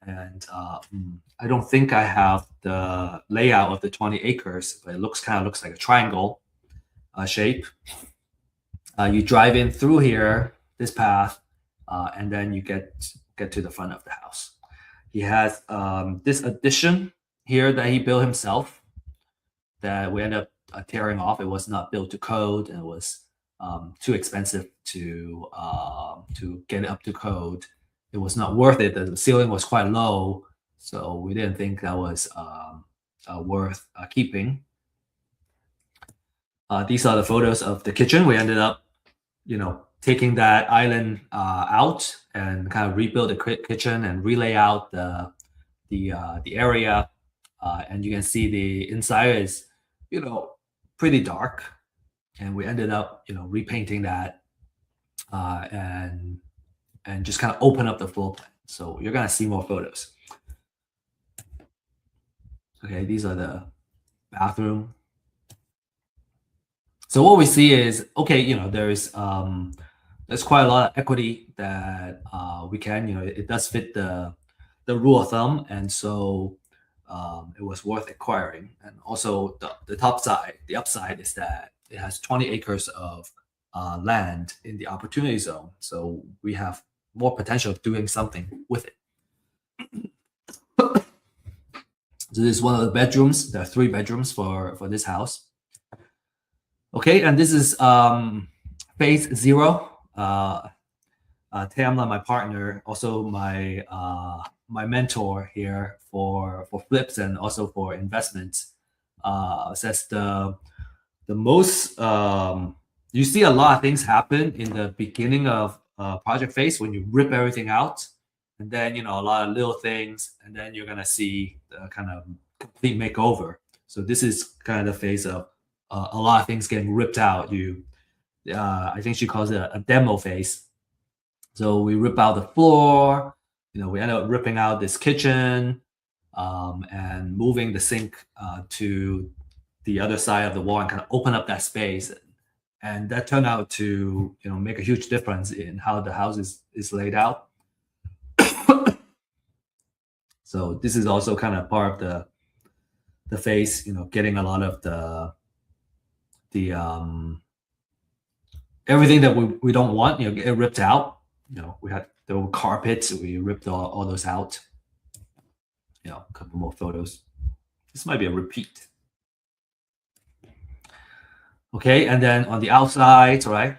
And I don't think I have the layout of the 20 acres, but it kind of looks like a triangle shape. You drive in through here, this path, and then you get to the front of the house. He has this addition here that he built himself that we ended up tearing off. It was not built to code, and it was too expensive to get it up to code. It was not worth it. The ceiling was quite low, so we didn't think that was worth keeping. These are the photos of the kitchen. We ended up, taking that island out and kind of rebuild the kitchen and relay out the area. And you can see the inside is, pretty dark. And we ended up, repainting that and just kind of open up the floor plan. So you're gonna see more photos. Okay, these are the bathroom. So what we see is, okay, there's quite a lot of equity that we can, it does fit the rule of thumb, and so it was worth acquiring. And also the upside is that it has 20 acres of land in the opportunity zone, so we have more potential of doing something with it. So this is one of the bedrooms. There are 3 bedrooms for this house. Okay, and this is phase 0 Tamla, my partner, also my mentor here for flips and also for investments, says the most you see a lot of things happen in the beginning of project phase when you rip everything out, and then a lot of little things, and then you're gonna see the kind of complete makeover. So this is kind of the phase of a lot of things getting ripped out. I think she calls it a demo phase. So we rip out the floor. We end up ripping out this kitchen and moving the sink to the other side of the wall and kind of open up that space. And that turned out to make a huge difference in how the house is laid out. So this is also kind of part of the phase, getting a lot of the everything that we don't want, get ripped out. There were carpets, we ripped all those out. A couple more photos. This might be a repeat. Okay, and then on the outside, right?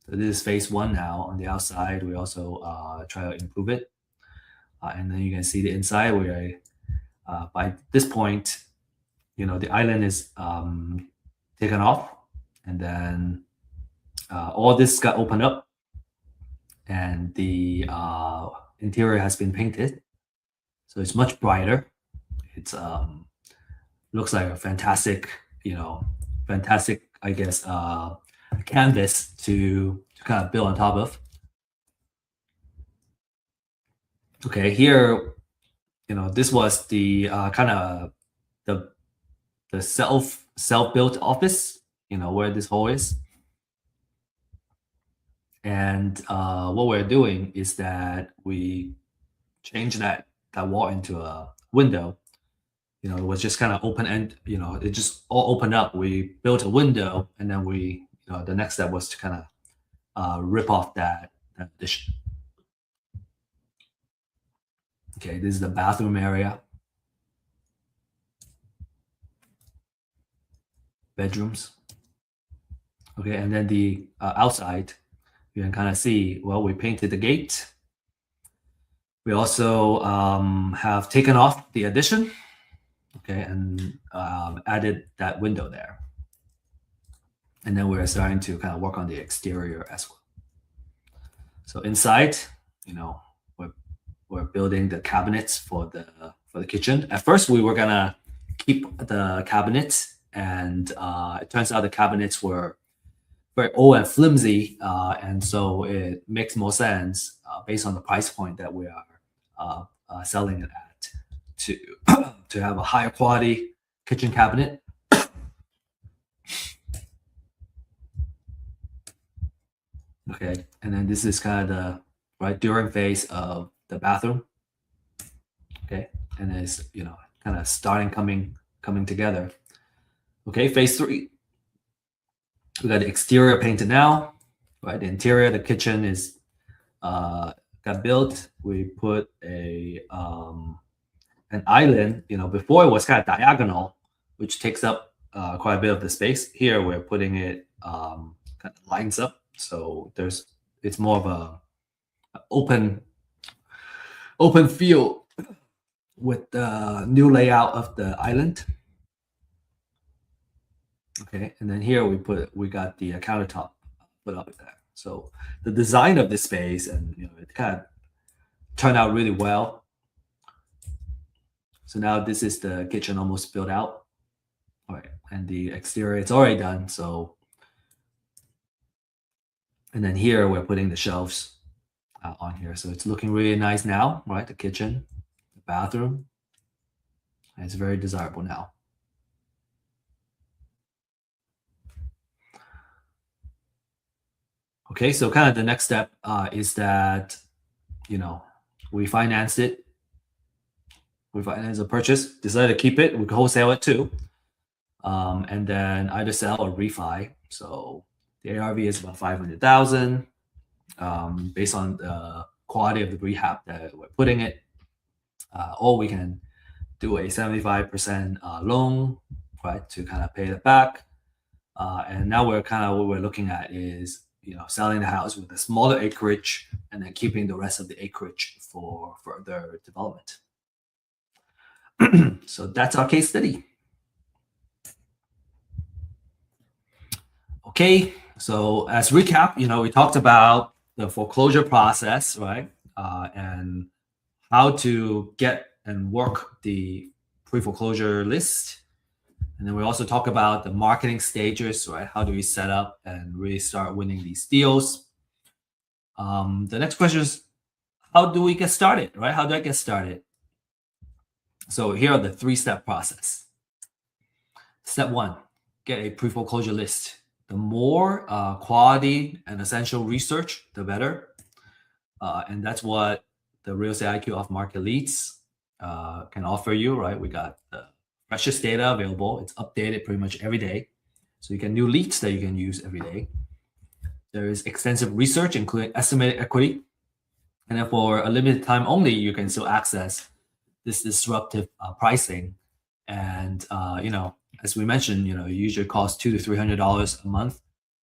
So this is phase one now. On the outside, we also try to improve it. And then you can see the inside where by this point, the island is taken off. And then all this got opened up. And the interior has been painted. So it's much brighter. It's looks like a fantastic, I guess, canvas to kind of build on top of. Okay, here, this was the kind of the self-built office, where this hole is. And what we're doing is that we change that wall into a window. It was just kind of open end, it just all opened up. We built a window, and then the next step was to kind of rip off that addition. Okay, this is the bathroom area. Bedrooms. Okay, and then the outside, you can kind of see, well, we painted the gate. We also have taken off the addition, okay, and added that window there. And then we're starting to kind of work on the exterior as well. So inside, we're building the cabinets for the kitchen. At first, we were gonna keep the cabinets, and it turns out the cabinets were very old and flimsy, and so it makes more sense based on the price point that we are selling it at to have a higher quality kitchen cabinet. Okay, and then this is kind of the during phase of the bathroom. Okay, and it's kind of starting coming together. Okay, phase 3. We got the exterior painted now, right? The interior, the kitchen is got built. We put an island. Before it was kind of diagonal, which takes up quite a bit of the space. Here we're putting it kind of lines up, so it's more of a open field with the new layout of the island. Okay, and then here we got the countertop put up there. So the design of this space, and it kind of turned out really well. So now this is the kitchen almost built out. All right, and the exterior, it's already done. So, and then here we're putting the shelves on here. So it's looking really nice now, right? The kitchen, the bathroom, and it's very desirable now. Okay, so kind of the next step is that, we financed it. We financed the purchase, decided to keep it. We could wholesale it too. And then either sell or refi. So the ARV is about 500,000 based on the quality of the rehab that we're putting it. Or we can do a 75% loan, right, to kind of pay it back. And now what we're looking at is, selling the house with a smaller acreage and then keeping the rest of the acreage for further development. So that's our case study. Okay, so as recap, we talked about the foreclosure process, right? And how to get and work the pre-foreclosure list. And then we also talk about the marketing stages, right? How do we set up and really start winning these deals? The next question is, how do we get started, right? How do I get started? So here are the 3-step process. Step 1, get a pre-foreclosure list. The more quality and essential research, the better. And that's what the Real Estate IQ off-market leads can offer you, right? We got the freshest data available. It's updated pretty much every day. So you get new leads that you can use every day. There is extensive research, including estimated equity. And then for a limited time only, you can still access this disruptive pricing. And, as we mentioned, it usually costs $200 to $300 a month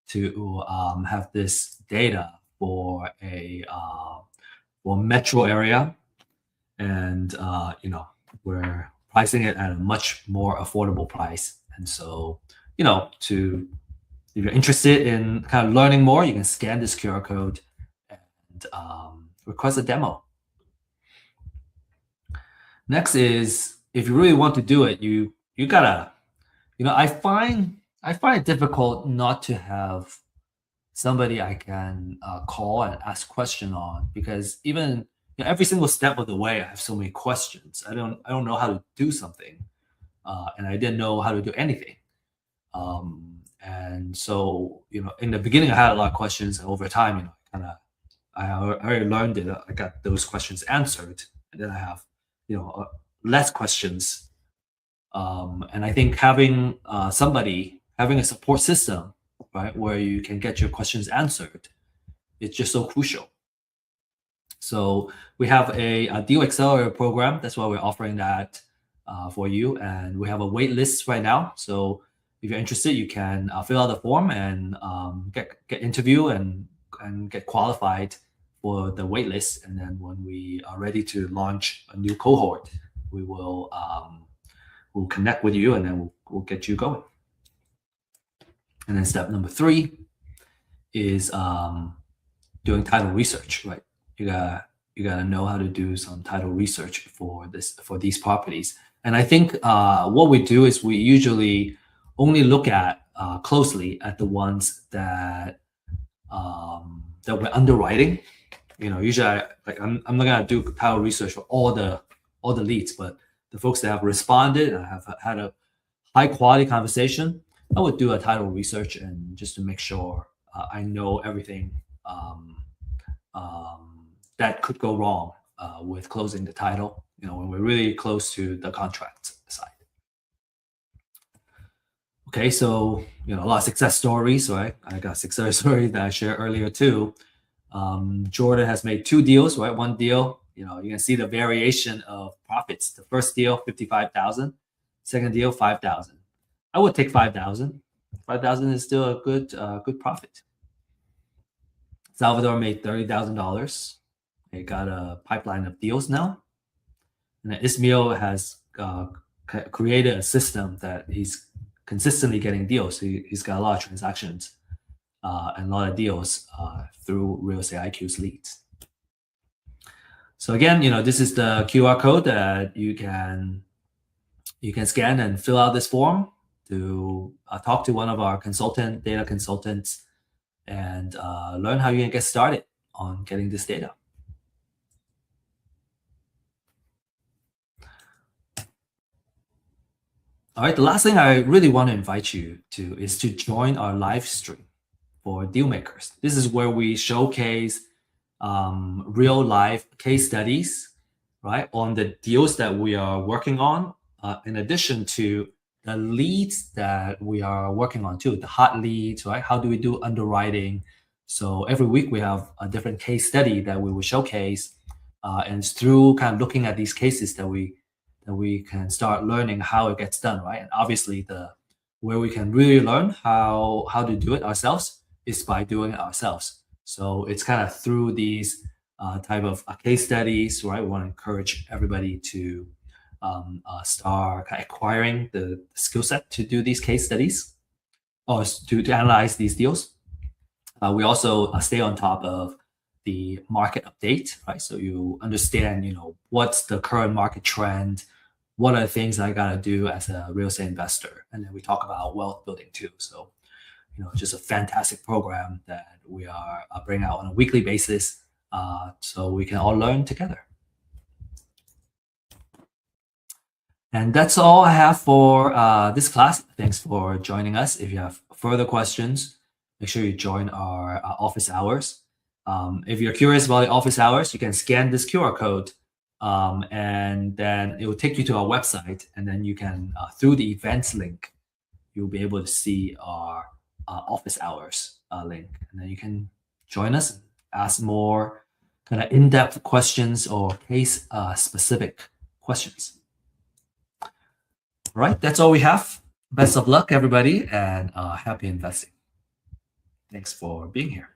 to have this data for a metro area. And, we're pricing it at a much more affordable price. And so, if you're interested in kind of learning more, you can scan this QR code and request a demo. Next is, if you really want to do it, you gotta, I find it difficult not to have somebody I can call and ask question on, because even every single step of the way, I have so many questions. I don't know how to do something, and I didn't know how to do anything. And so, in the beginning, I had a lot of questions, and over time, I already learned it. I got those questions answered, and then I have, less questions. And I think having having a support system, right, where you can get your questions answered, it's just so crucial. So we have a deal accelerator program. That's why we're offering that for you. And we have a wait list right now. So if you're interested, you can fill out the form and get interviewed and get qualified for the wait list. And then when we are ready to launch a new cohort, we will we'll connect with you, and then we'll get you going. And then step number 3 is doing title research, right? You gotta know how to do some title research for these properties. And I think what we do is we usually only look at closely at the ones that we're underwriting. Usually I'm not gonna do title research for all the leads, but the folks that have responded and have had a high quality conversation, I would do a title research, and just to make sure I know everything that could go wrong with closing the title, when we're really close to the contract side. Okay, so a lot of success stories, right? I got a success story that I shared earlier too. Jordan has made 2 deals, right? One deal, you can see the variation of profits. The first deal, 55,000. Second deal, 5,000. I would take 5,000. 5,000 is still a good profit. Salvador made $30,000. They got a pipeline of deals now. And then Ismail has created a system that he's consistently getting deals. He's got a lot of transactions and a lot of deals through Real Estate IQ's leads. So again, this is the QR code that you can scan and fill out this form to talk to one of our data consultants, and learn how you can get started on getting this data. All right, the last thing I really want to invite you to is to join our live stream for deal makers. This is where we showcase real life case studies, right, on the deals that we are working on, in addition to the leads that we are working on too, the hot leads, right? How do we do underwriting? So every week we have a different case study that we will showcase, and it's through kind of looking at these cases that we can start learning how it gets done, right? And obviously where we can really learn how to do it ourselves is by doing it ourselves. So it's kind of through these type of case studies, right? We want to encourage everybody to start acquiring the skill set to do these case studies or to analyze these deals. We also stay on top of the market update, right? So you understand, what's the current market trend, what are the things I got to do as a real estate investor, and then we talk about wealth building too. So, just a fantastic program that we are bringing out on a weekly basis, so we can all learn together. And that's all I have for this class. Thanks for joining us. If you have further questions, make sure you join our office hours. If you're curious about the office hours, you can scan this QR code, and then it will take you to our website. And then you can, through the events link, you'll be able to see our office hours link. And then you can join us, ask more kind of in-depth questions or case-specific questions. All right, that's all we have. Best of luck, everybody, and happy investing. Thanks for being here.